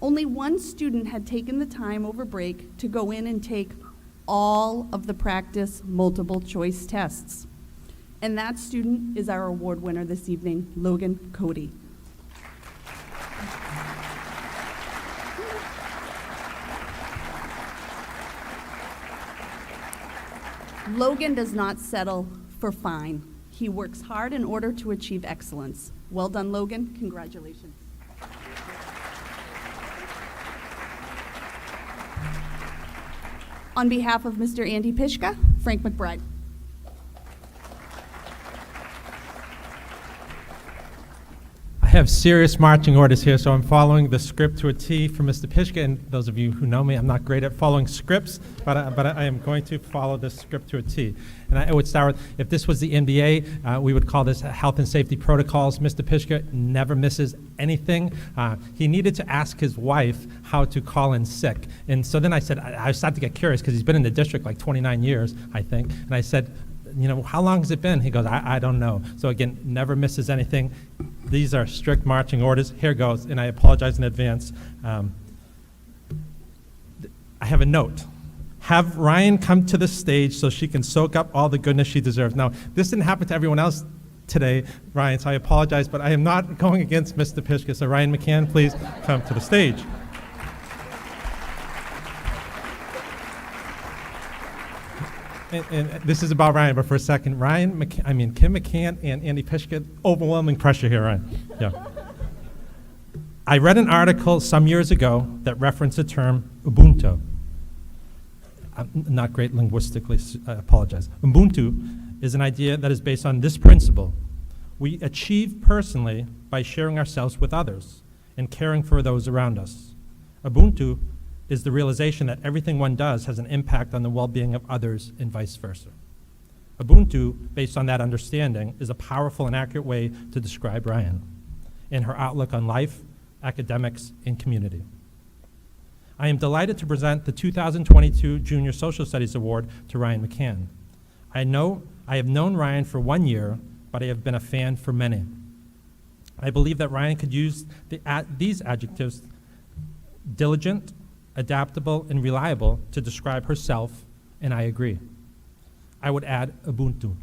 Only one student had taken the time over break to go in and take all of the practice multiple choice tests. And that student is our award winner this evening, Logan Cody. Logan does not settle for fine. He works hard in order to achieve excellence. Well done, Logan. Congratulations. On behalf of Mr. Andy Pishka, Frank McBride. I have serious marching orders here, so I'm following the script to a T for Mr. Pishka. And those of you who know me, I'm not great at following scripts, but I am going to follow this script to a T. And I would start with, if this was the NBA, we would call this health and safety protocols. Mr. Pishka never misses anything. He needed to ask his wife how to call in sick. And so then I said, I started to get curious because he's been in the district like 29 years, I think. And I said, how long has it been? He goes, I don't know. So again, never misses anything. These are strict marching orders. Here goes, and I apologize in advance. I have a note. Have Ryan come to the stage so she can soak up all the goodness she deserves. Now, this didn't happen to everyone else today, Ryan, so I apologize, but I am not going against Mr. Pishka. So Ryan McCann, please come to the stage. And this is about Ryan, but for a second, Kim McCann and Andy Pishka, overwhelming pressure here, Ryan. Yeah. I read an article some years ago that referenced the term Ubuntu. I'm not great linguistically, I apologize. Ubuntu is an idea that is based on this principle. We achieve personally by sharing ourselves with others and caring for those around us. Ubuntu is the realization that everything one does has an impact on the well-being of others and vice versa. Ubuntu, based on that understanding, is a powerful and accurate way to describe Ryan and her outlook on life, academics, and community. I am delighted to present the 2022 Junior Social Studies Award to Ryan McCann. I have known Ryan for 1 year, but I have been a fan for many. I believe that Ryan could use these adjectives: diligent, adaptable, and reliable to describe herself, and I agree. I would add Ubuntu.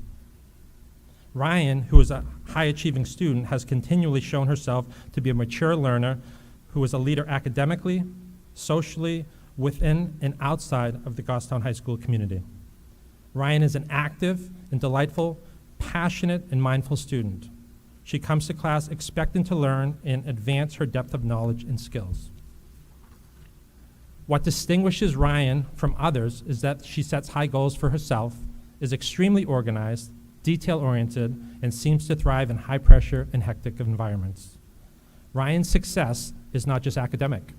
Ryan, who is a high-achieving student, has continually shown herself to be a mature learner who is a leader academically, socially, within and outside of the Goffstown High School community. Ryan is an active and delightful, passionate and mindful student. She comes to class expecting to learn and advance her depth of knowledge and skills. What distinguishes Ryan from others is that she sets high goals for herself, is extremely organized, detail-oriented, and seems to thrive in high-pressure and hectic environments. Ryan's success is not just academic.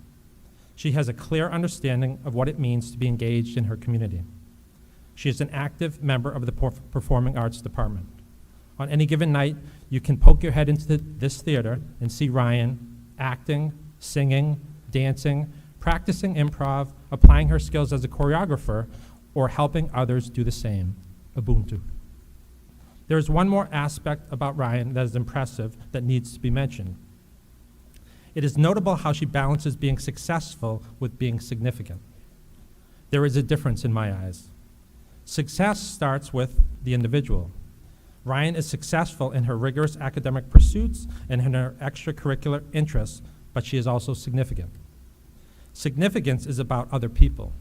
She has a clear understanding of what it means to be engaged in her community. She is an active member of the Performing Arts Department. On any given night, you can poke your head into this theater and see Ryan acting, singing, dancing, practicing improv, applying her skills as a choreographer, or helping others do the same. Ubuntu. There is one more aspect about Ryan that is impressive that needs to be mentioned. It is notable how she balances being successful with being significant. There is a difference in my eyes. Success starts with the individual. Ryan is successful in her rigorous academic pursuits and in her extracurricular interests, but she is also significant. Significance is about other people.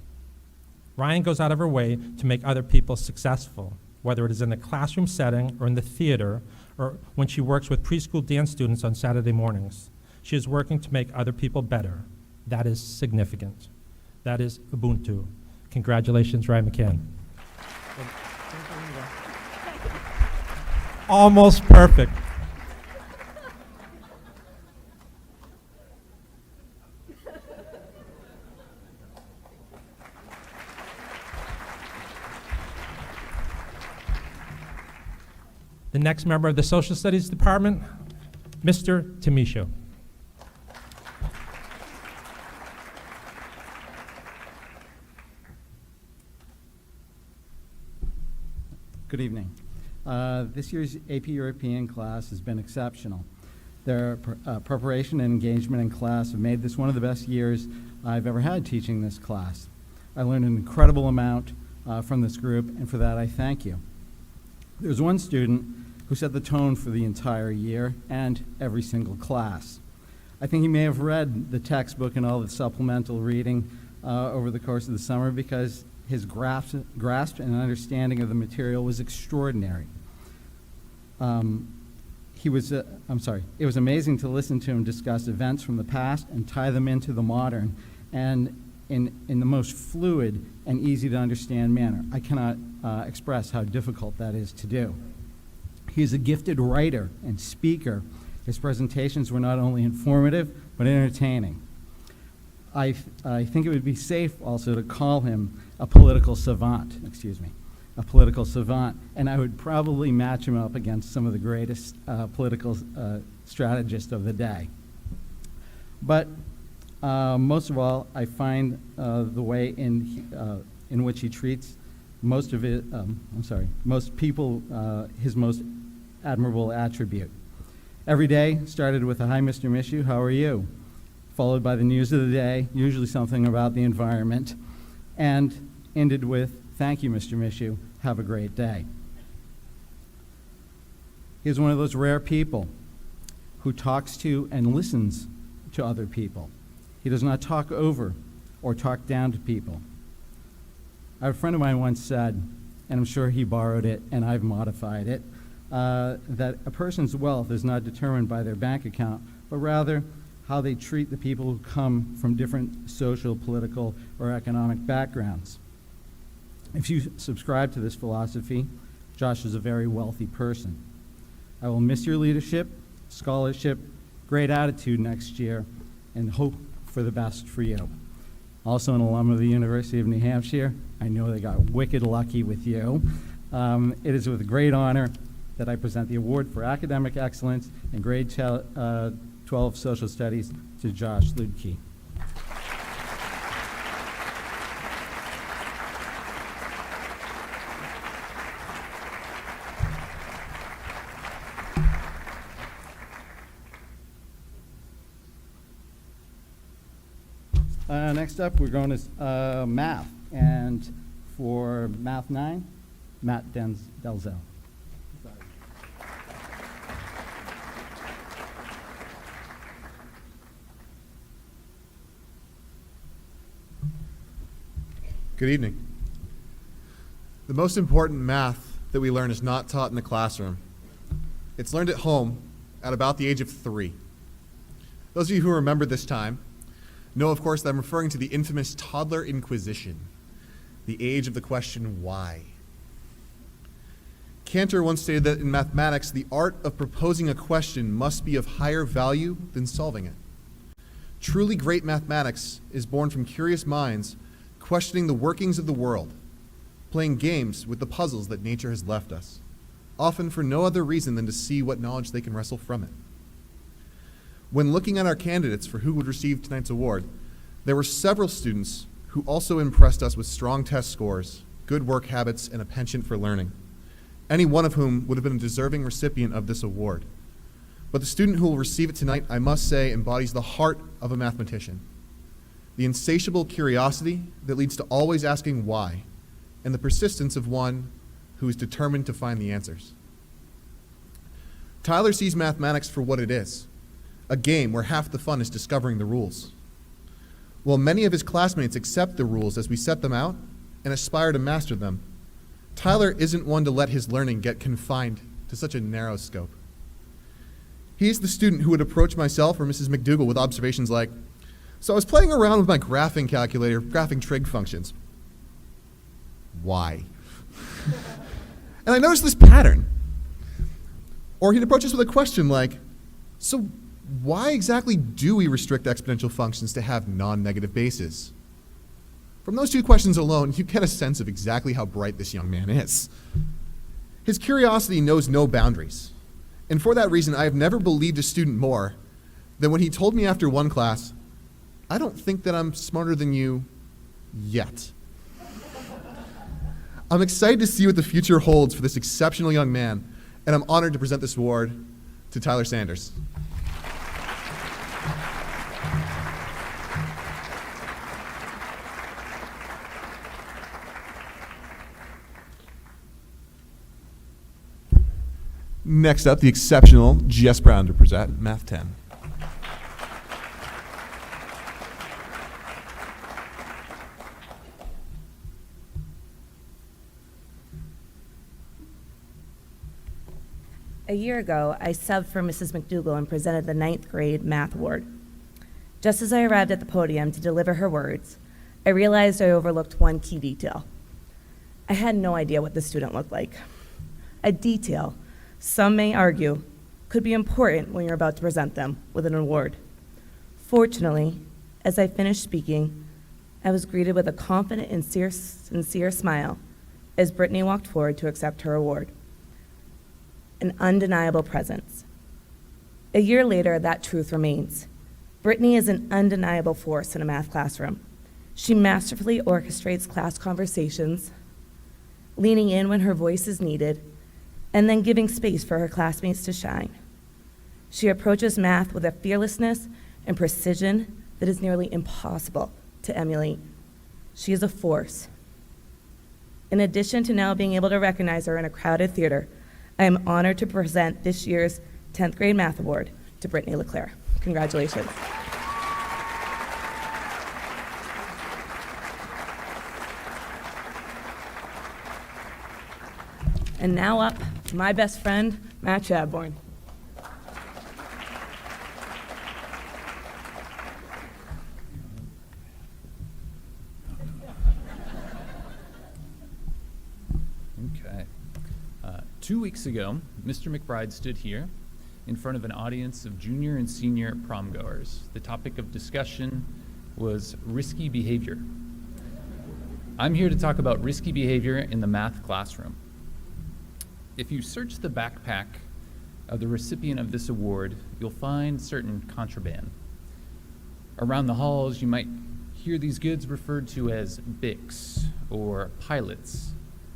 Ryan goes out of her way to make other people successful, whether it is in the classroom setting or in the theater, or when she works with preschool dance students on Saturday mornings. She is working to make other people better. That is significant. That is Ubuntu. Congratulations, Ryan McCann. Almost perfect. The next member of the Social Studies Department, Mr. Tamisho. Good evening. This year's AP European class has been exceptional. Their preparation and engagement in class have made this one of the best years I've ever had teaching this class. I learned an incredible amount from this group, and for that I thank you. There's one student who set the tone for the entire year and every single class. I think he may have read the textbook and all the supplemental reading over the course of the summer because his grasp and understanding of the material was extraordinary. It was amazing to listen to him discuss events from the past and tie them into the modern, and in the most fluid and easy to understand manner. I cannot express how difficult that is to do. He is a gifted writer and speaker His presentations were not only informative, but entertaining. I think it would be safe also to call him a political savant, and I would probably match him up against some of the greatest political strategists of the day. But most of all, I find the way in which he treats most people, his most admirable attribute. Every day started with a "Hi, Mr. Mishu, how are you?" followed by the news of the day, usually something about the environment, and ended with, "Thank you, Mr. Mishu, have a great day." He's one of those rare people who talks to and listens to other people. He does not talk over or talk down to people. A friend of mine once said, and I'm sure he borrowed it and I've modified it, that a person's wealth is not determined by their bank account, but rather how they treat the people who come from different social, political, or economic backgrounds. If you subscribe to this philosophy, Josh is a very wealthy person. I will miss your leadership, scholarship, great attitude next year, and hope for the best for you. Also an alum of the University of New Hampshire, I know they got wicked lucky with you. It is with great honor that I present the award for academic excellence in grade 12 social studies to Josh Ludke. Next up, we're going to math. And for Math 9, Matt Delzell. Good evening. The most important math that we learn is not taught in the classroom. It's learned at home at about the age of 3. Those of you who remember this time know, of course, that I'm referring to the infamous toddler inquisition, the age of the question, why? Cantor once stated that in mathematics, the art of proposing a question must be of higher value than solving it. Truly great mathematics is born from curious minds questioning the workings of the world, playing games with the puzzles that nature has left us, often for no other reason than to see what knowledge they can wrestle from it. When looking at our candidates for who would receive tonight's award, there were several students who also impressed us with strong test scores, good work habits, and a penchant for learning, any one of whom would have been a deserving recipient of this award. But the student who will receive it tonight, I must say, embodies the heart of a mathematician, the insatiable curiosity that leads to always asking why, and the persistence of one who is determined to find the answers. Tyler sees mathematics for what it is, a game where half the fun is discovering the rules. While many of his classmates accept the rules as we set them out and aspire to master them, Tyler isn't one to let his learning get confined to such a narrow scope. He's the student who would approach myself or Mrs. McDougall with observations like, "So I was playing around with my graphing calculator, graphing trig functions. Why?" And I noticed this pattern. Or he'd approach us with a question like, "So why exactly do we restrict exponential functions to have non-negative bases?" From those two questions alone, you get a sense of exactly how bright this young man is. His curiosity knows no boundaries. And for that reason, I have never believed a student more than when he told me after one class, "I don't think that I'm smarter than you yet." I'm excited to see what the future holds for this exceptional young man, and I'm honored to present this award to Tyler Sanders. Next up, the exceptional Jess Brown to present Math 10. A year ago, I subbed for Mrs. McDougall and presented the 9th grade math award. Just as I arrived at the podium to deliver her words, I realized I overlooked one key detail. I had no idea what the student looked like. A detail some may argue could be important when you're about to present them with an award. Fortunately, as I finished speaking, I was greeted with a confident and sincere smile as Brittany walked forward to accept her award. An undeniable presence. A year later, that truth remains. Brittany is an undeniable force in a math classroom. She masterfully orchestrates class conversations, leaning in when her voice is needed, and then giving space for her classmates to shine. She approaches math with a fearlessness and precision that is nearly impossible to emulate. She is a force. In addition to now being able to recognize her in a crowded theater, I am honored to present this year's 10th grade math award to Brittany LeClaire. Congratulations. And now up, my best friend, Matt Chadbourne. Okay. 2 weeks ago, Mr. McBride stood here in front of an audience of junior and senior prom goers. The topic of discussion was risky behavior. I'm here to talk about risky behavior in the math classroom. If you search the backpack of the recipient of this award, you'll find certain contraband. Around the halls, you might hear these goods referred to as Bics or pilots.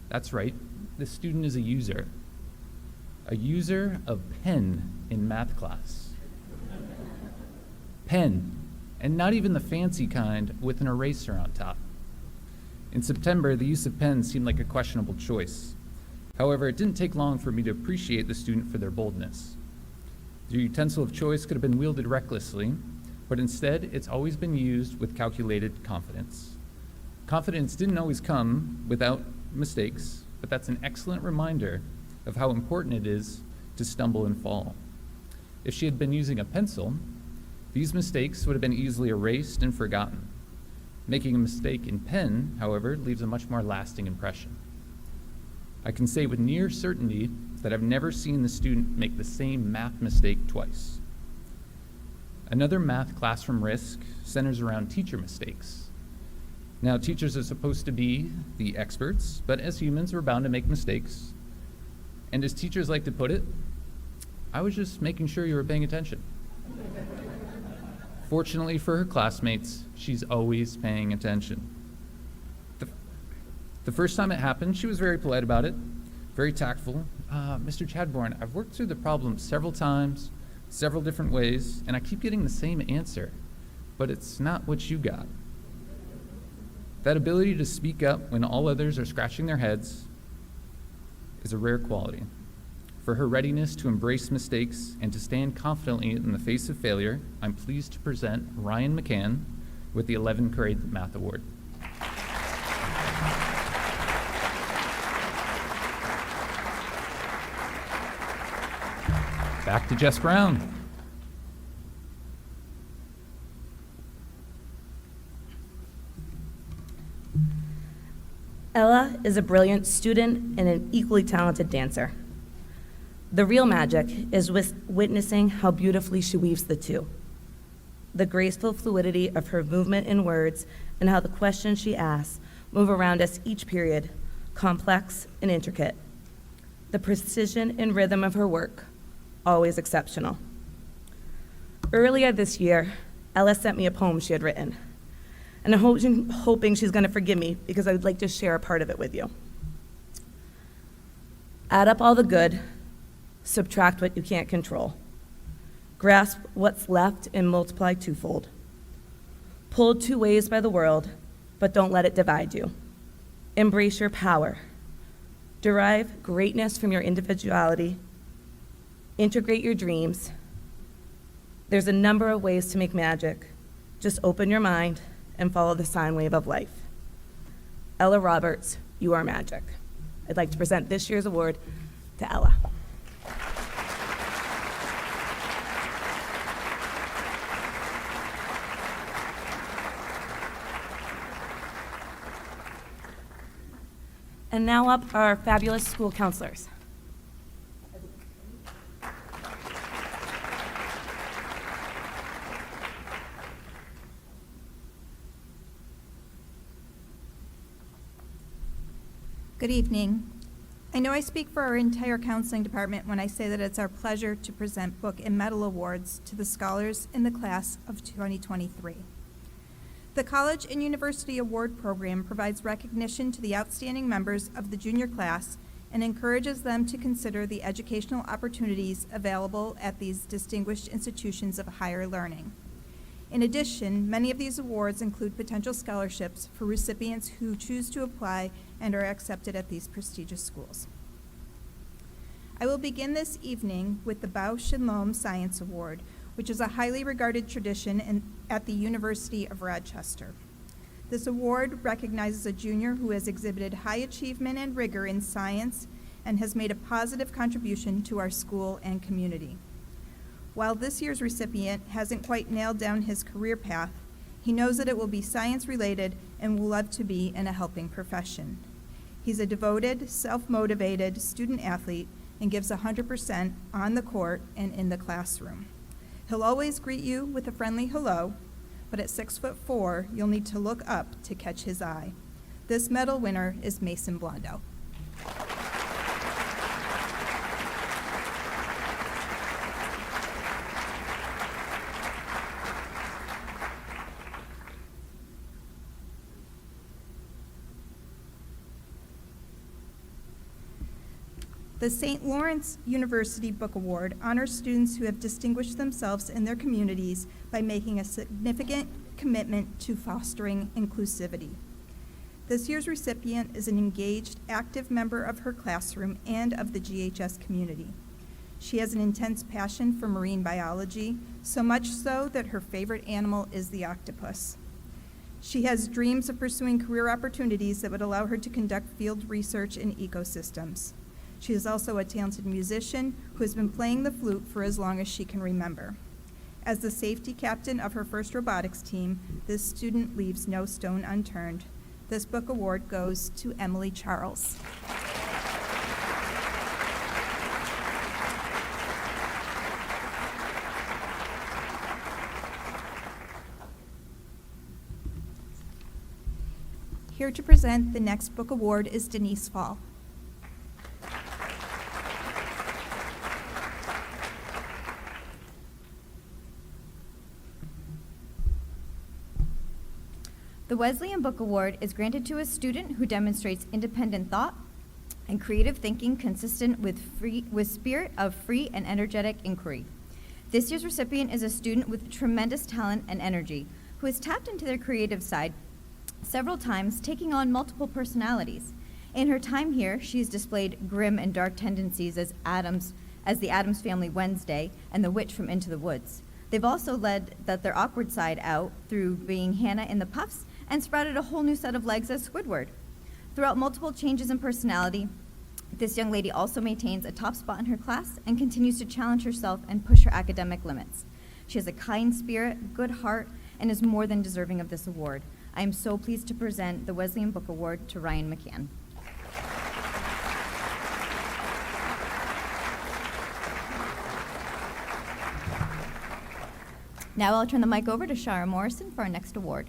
That's right, this student is a user of pen in math class. Pen, and not even the fancy kind with an eraser on top. In September, the use of pens seemed like a questionable choice. However, it didn't take long for me to appreciate the student for their boldness. The utensil of choice could have been wielded recklessly, but instead, it's always been used with calculated confidence. Confidence didn't always come without mistakes, but that's an excellent reminder of how important it is to stumble and fall. If she had been using a pencil, these mistakes would have been easily erased and forgotten. Making a mistake in pen, however, leaves a much more lasting impression. I can say with near certainty that I've never seen the student make the same math mistake twice. Another math classroom risk centers around teacher mistakes. Now, teachers are supposed to be the experts, but as humans, we're bound to make mistakes. And as teachers like to put it, I was just making sure you were paying attention. Fortunately for her classmates, she's always paying attention. The first time it happened, she was very polite about it, very tactful. Mr. Chadbourne, I've worked through the problem several times, several different ways, and I keep getting the same answer, but it's not what you got. That ability to speak up when all others are scratching their heads is a rare quality. For her readiness to embrace mistakes and to stand confidently in the face of failure, I'm pleased to present Ryan McCann with the 11th grade math award. Back to Jess Brown. Ella is a brilliant student and an equally talented dancer. The real magic is witnessing how beautifully she weaves the two. The graceful fluidity of her movement and words and how the questions she asks move around us each period, complex and intricate. The precision and rhythm of her work, always exceptional. Earlier this year, Ella sent me a poem she had written, and I'm hoping she's going to forgive me because I would like to share a part of it with you. Add up all the good, subtract what you can't control. Grasp what's left and multiply twofold. Pulled two ways by the world, but don't let it divide you. Embrace your power. Derive greatness from your individuality. Integrate your dreams. There's a number of ways to make magic. Just open your mind and follow the sine wave of life. Ella Roberts, you are magic. I'd like to present this year's award to Ella. And now up our fabulous school counselors. Good evening. I know I speak for our entire counseling department when I say that it's our pleasure to present book and medal awards to the scholars in the class of 2023. The College and University Award Program provides recognition to the outstanding members of the junior class and encourages them to consider the educational opportunities available at these distinguished institutions of higher learning. In addition, many of these awards include potential scholarships for recipients who choose to apply and are accepted at these prestigious schools. I will begin this evening with the Bausch and Lomb Science Award, which is a highly regarded tradition at the University of Rochester. This award recognizes a junior who has exhibited high achievement and rigor in science and has made a positive contribution to our school and community. While this year's recipient hasn't quite nailed down his career path, he knows that it will be science-related and will love to be in a helping profession. He's a devoted, self-motivated student-athlete and gives 100% on the court and in the classroom. He'll always greet you with a friendly hello, but at 6'4", you'll need to look up to catch his eye. This medal winner is Mason Blondo. The St. Lawrence University Book Award honors students who have distinguished themselves in their communities by making a significant commitment to fostering inclusivity. This year's recipient is an engaged, active member of her classroom and of the GHS community. She has an intense passion for marine biology, so much so that her favorite animal is the octopus. She has dreams of pursuing career opportunities that would allow her to conduct field research in ecosystems. She is also a talented musician who has been playing the flute for as long as she can remember. As the safety captain of her first robotics team, this student leaves no stone unturned. This book award goes to Emily Charles. Here to present the next book award is Denise Fall. The Wesleyan Book Award is granted to a student who demonstrates independent thought and creative thinking consistent with spirit of free and energetic inquiry. This year's recipient is a student with tremendous talent and energy who has tapped into their creative side several times, taking on multiple personalities. In her time here, she's displayed grim and dark tendencies as the Addams Family Wednesday and the witch from Into the Woods. They've also led their awkward side out through being Hannah in the Puffs and sprouted a whole new set of legs as Squidward. Throughout multiple changes in personality, this young lady also maintains a top spot in her class and continues to challenge herself and push her academic limits. She has a kind spirit, good heart, and is more than deserving of this award. I am so pleased to present the Wesleyan Book Award to Ryan McCann. Now I'll turn the mic over to Shara Morrison for our next award.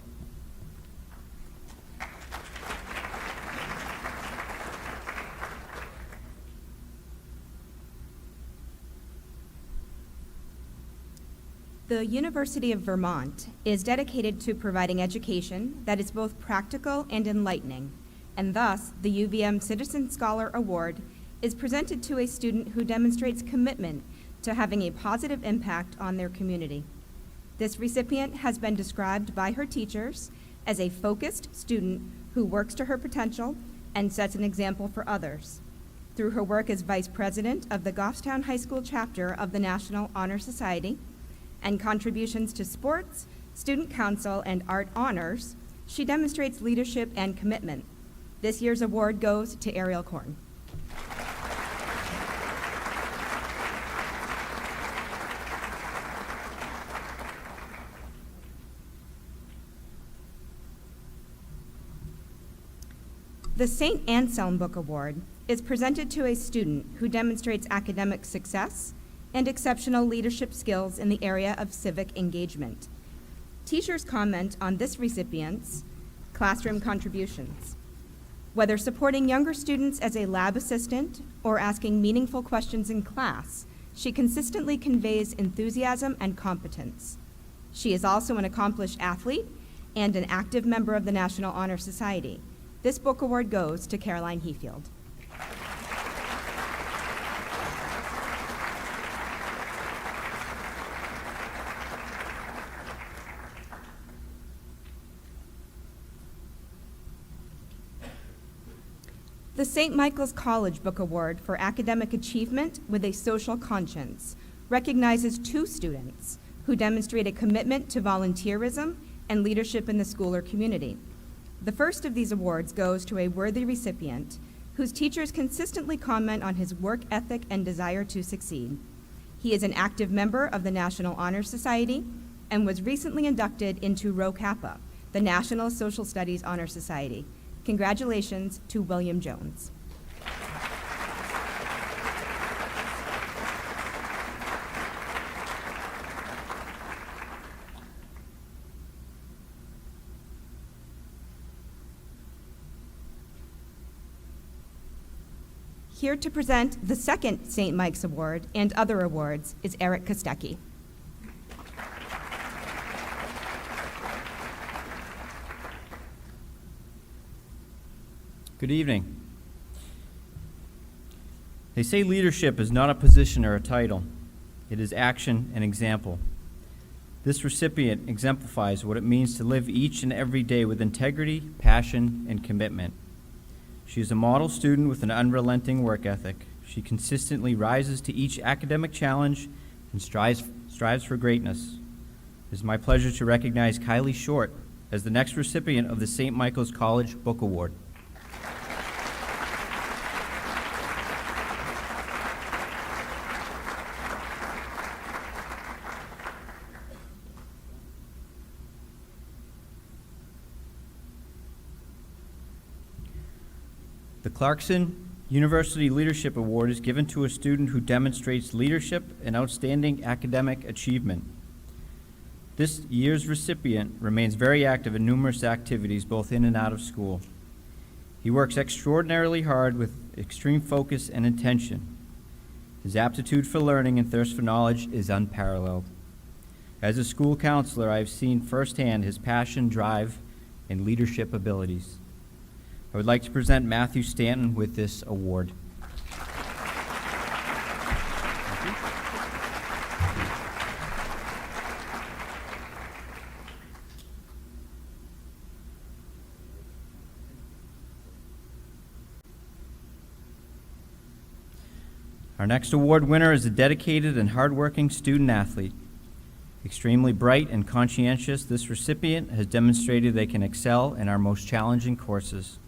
The University of Vermont is dedicated to providing education that is both practical and enlightening, and thus the UVM Citizen Scholar Award is presented to a student who demonstrates commitment to having a positive impact on their community. This recipient has been described by her teachers as a focused student who works to her potential and sets an example for others. Through her work as vice president of the Goffstown High School chapter of the National Honor Society, and contributions to sports, student council, and art honors, she demonstrates leadership and commitment. This year's award goes to Ariel Korn. The St. Anselm Book Award is presented to a student who demonstrates academic success and exceptional leadership skills in the area of civic engagement. Teachers comment on this recipient's classroom contributions. Whether supporting younger students as a lab assistant or asking meaningful questions in class, she consistently conveys enthusiasm and competence. She is also an accomplished athlete and an active member of the National Honor Society. This book award goes to Caroline Heafield. The St. Michael's College Book Award for Academic Achievement with a Social Conscience recognizes 2 students who demonstrate a commitment to volunteerism and leadership in the school or community. The first of these awards goes to a worthy recipient whose teachers consistently comment on his work ethic and desire to succeed. He is an active member of the National Honor Society and was recently inducted into Rho Kappa, the National Social Studies Honor Society. Congratulations to William Jones. Here to present the second St. Mike's Award and other awards is Eric Kostecki. Good evening. They say leadership is not a position or a title. It is action and example. This recipient exemplifies what it means to live each and every day with integrity, passion, and commitment. She is a model student with an unrelenting work ethic. She consistently rises to each academic challenge and strives for greatness. It is my pleasure to recognize Kylie Short as the next recipient of the St. Michael's College Book Award. The Clarkson University Leadership Award is given to a student who demonstrates leadership and outstanding academic achievement. This year's recipient remains very active in numerous activities both in and out of school. He works extraordinarily hard with extreme focus and intention. His aptitude for learning and thirst for knowledge is unparalleled. As a school counselor, I have seen firsthand his passion, drive, and leadership abilities. I would like to present Matthew Stanton with this award. Our next award winner is a dedicated and hardworking student athlete. Extremely bright and conscientious, this recipient has demonstrated they can excel in our most challenging courses.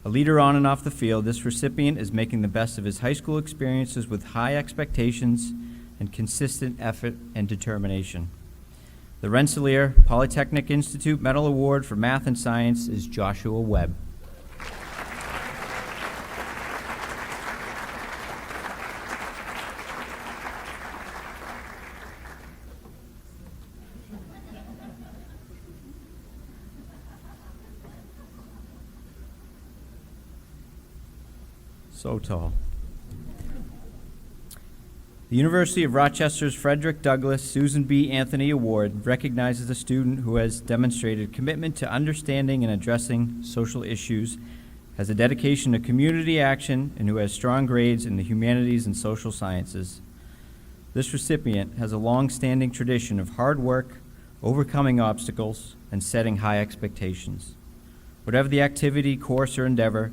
A leader on and off the field, this recipient is making the best of his high school experiences with high expectations and consistent effort and determination. The Rensselaer Polytechnic Institute Medal Award for Math and Science is Joshua Webb. So tall. The University of Rochester's Frederick Douglass Susan B. Anthony Award recognizes a student who has demonstrated commitment to understanding and addressing social issues, has a dedication to community action, and who has strong grades in the humanities and social sciences. This recipient has a long-standing tradition of hard work, overcoming obstacles, and setting high expectations. Whatever the activity, course, or endeavor,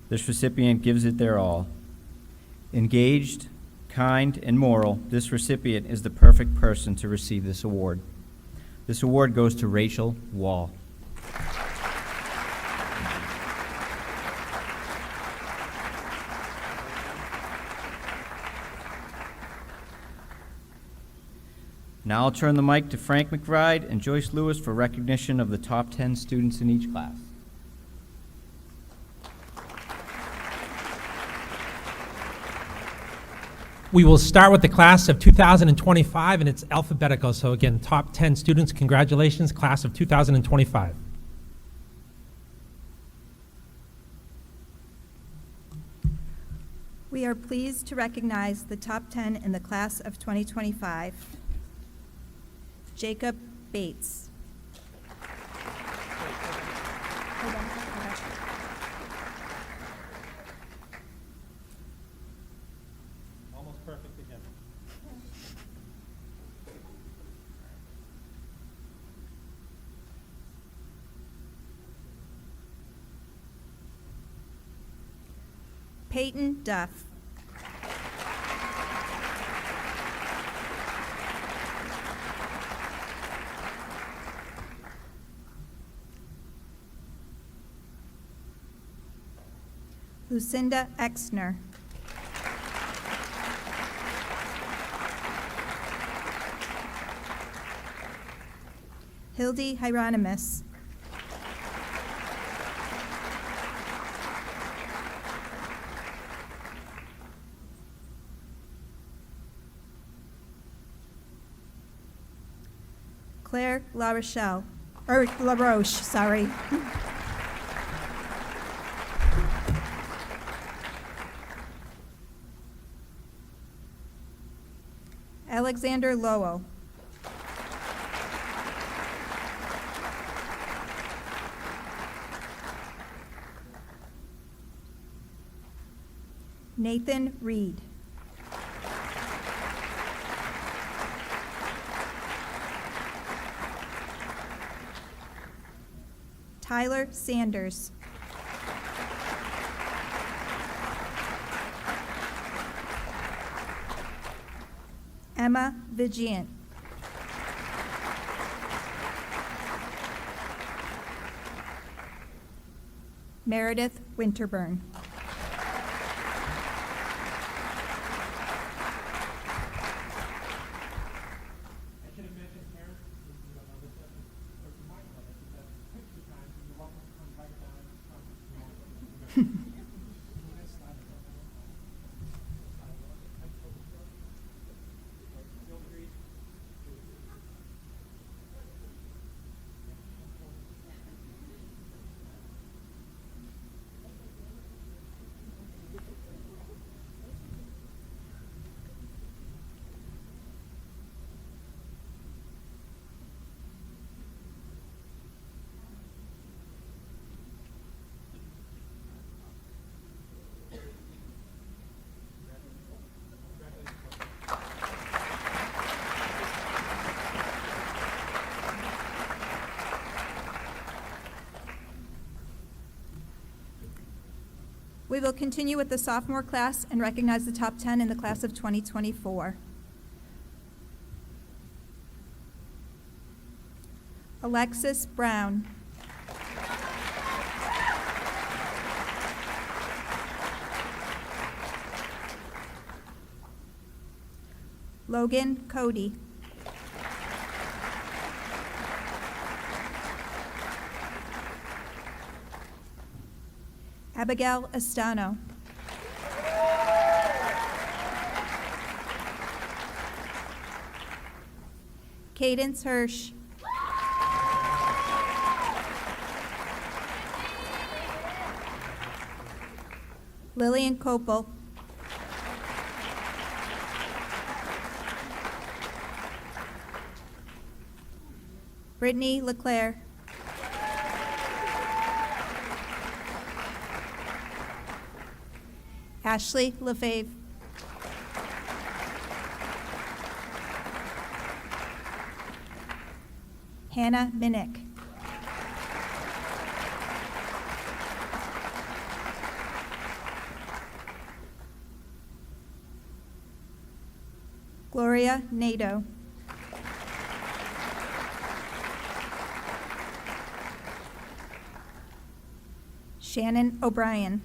this recipient gives it their all. Engaged, kind, and moral, this recipient is the perfect person to receive this award. This award goes to Rachel Wall. Now I'll turn the mic to Frank McBride and Joyce Lewis for recognition of the top 10 students in each class. We will start with the class of 2025, and it's alphabetical. So again, top 10 students, congratulations, class of 2025. We are pleased to recognize the top 10 in the class of 2025. Jacob Bates. Almost perfect again. Peyton Duff. Lucinda Exner. Hildy Hieronymus. Claire La Rochelle, or La Roche, sorry. Alexander Lowell. Nathan Reed. Tyler Sanders. Emma Vigiant. Meredith Winterburn. We will continue with the sophomore class and recognize the top 10 in the class of 2024. Alexis Brown. Logan Cody. Abigail Estano. Cadence Hirsch. Lillian Kopel. Brittany LeClaire. Ashley Lefebvre. Hannah Minnick. Gloria Nato. Shannon O'Brien.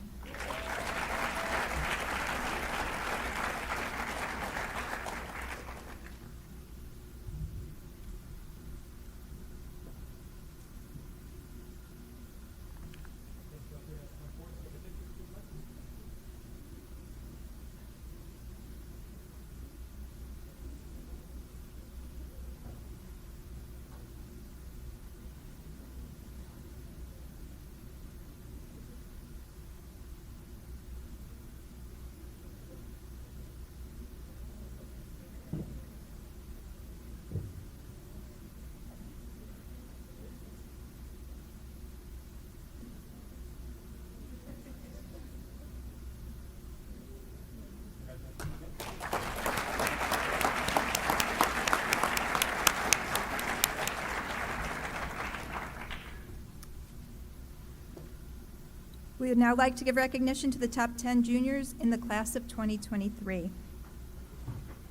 would now like to give recognition to the top 10 juniors in the class of 2023.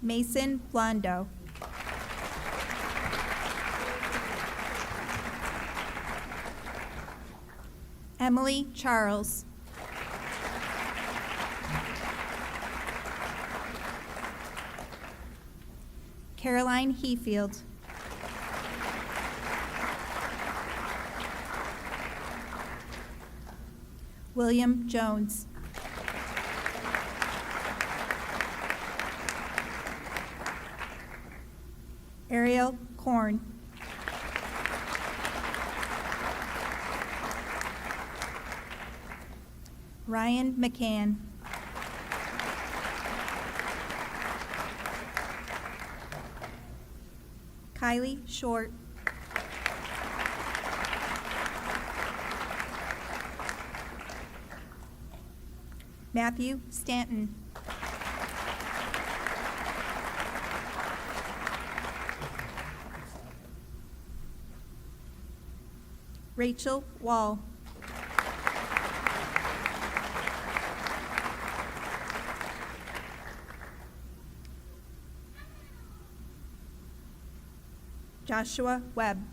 Mason Blondo. Emily Charles. Caroline Hefield. William Jones. Ariel Korn. Ryan McCann. Kylie Short. Matthew Stanton. Rachel Wall. Joshua Webb.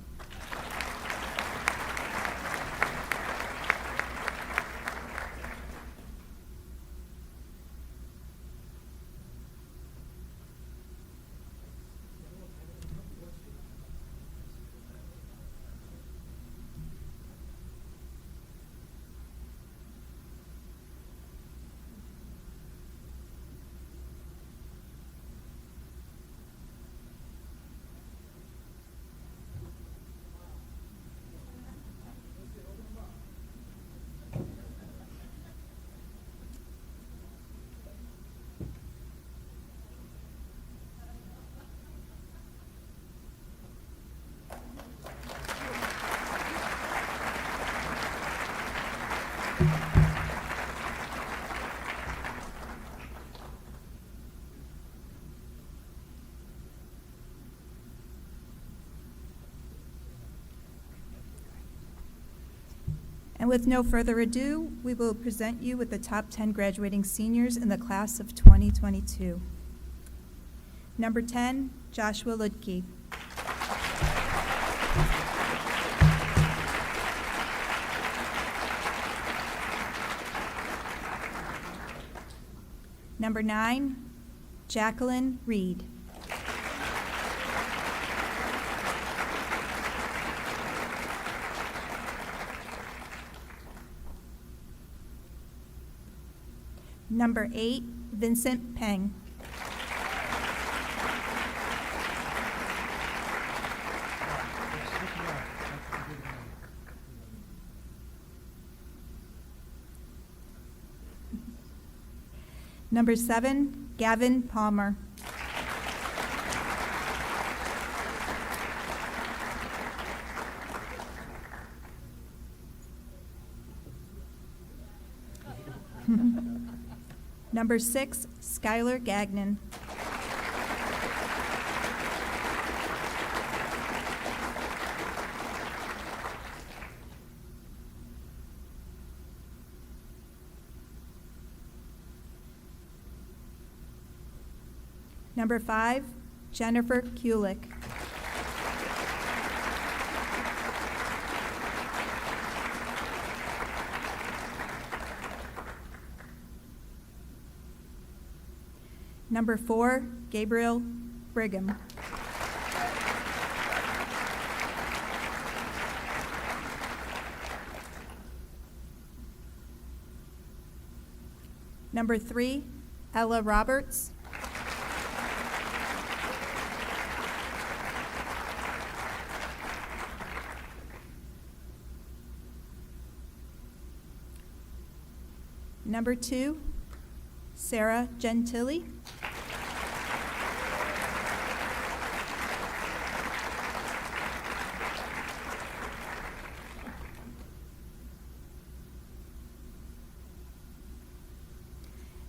And with no further ado, we will present you with the top 10 graduating seniors in the class of 2022. Number 10, Joshua Ludke. Number 9, Jacqueline Reed. Number 8, Vincent Peng. Number 7, Gavin Palmer. Number 6, Skylar Gagnon. Number 5, Jennifer Kulik. Number 4, Gabriel Brigham. Number 3, Ella Roberts. Number 2, Sarah Gentili.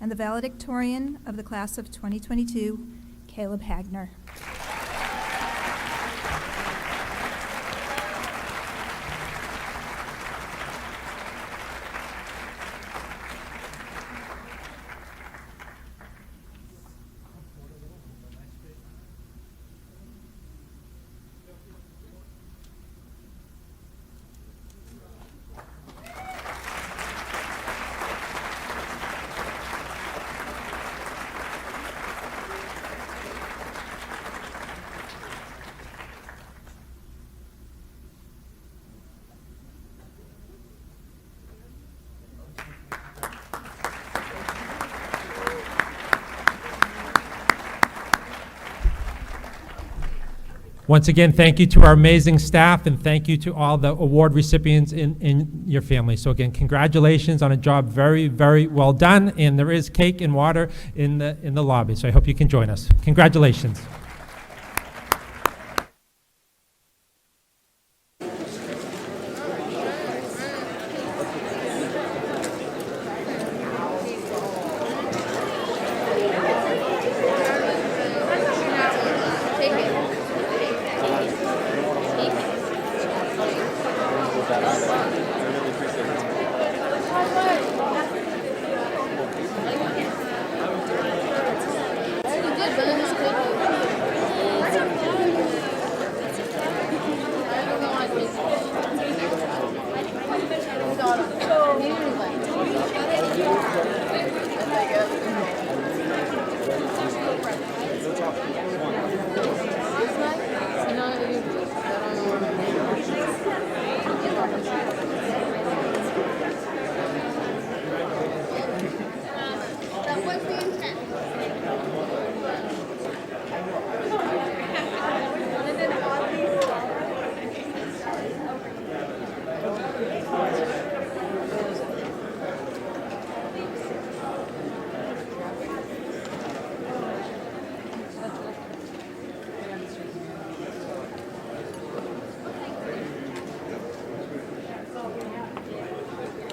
And the valedictorian of the class of 2022, Caleb Hagner. Once again, thank you to our amazing staff, and thank you to all the award recipients in your family. So again, congratulations on a job very, very well done, and there is cake and water in the lobby, so I hope you can join us. Congratulations.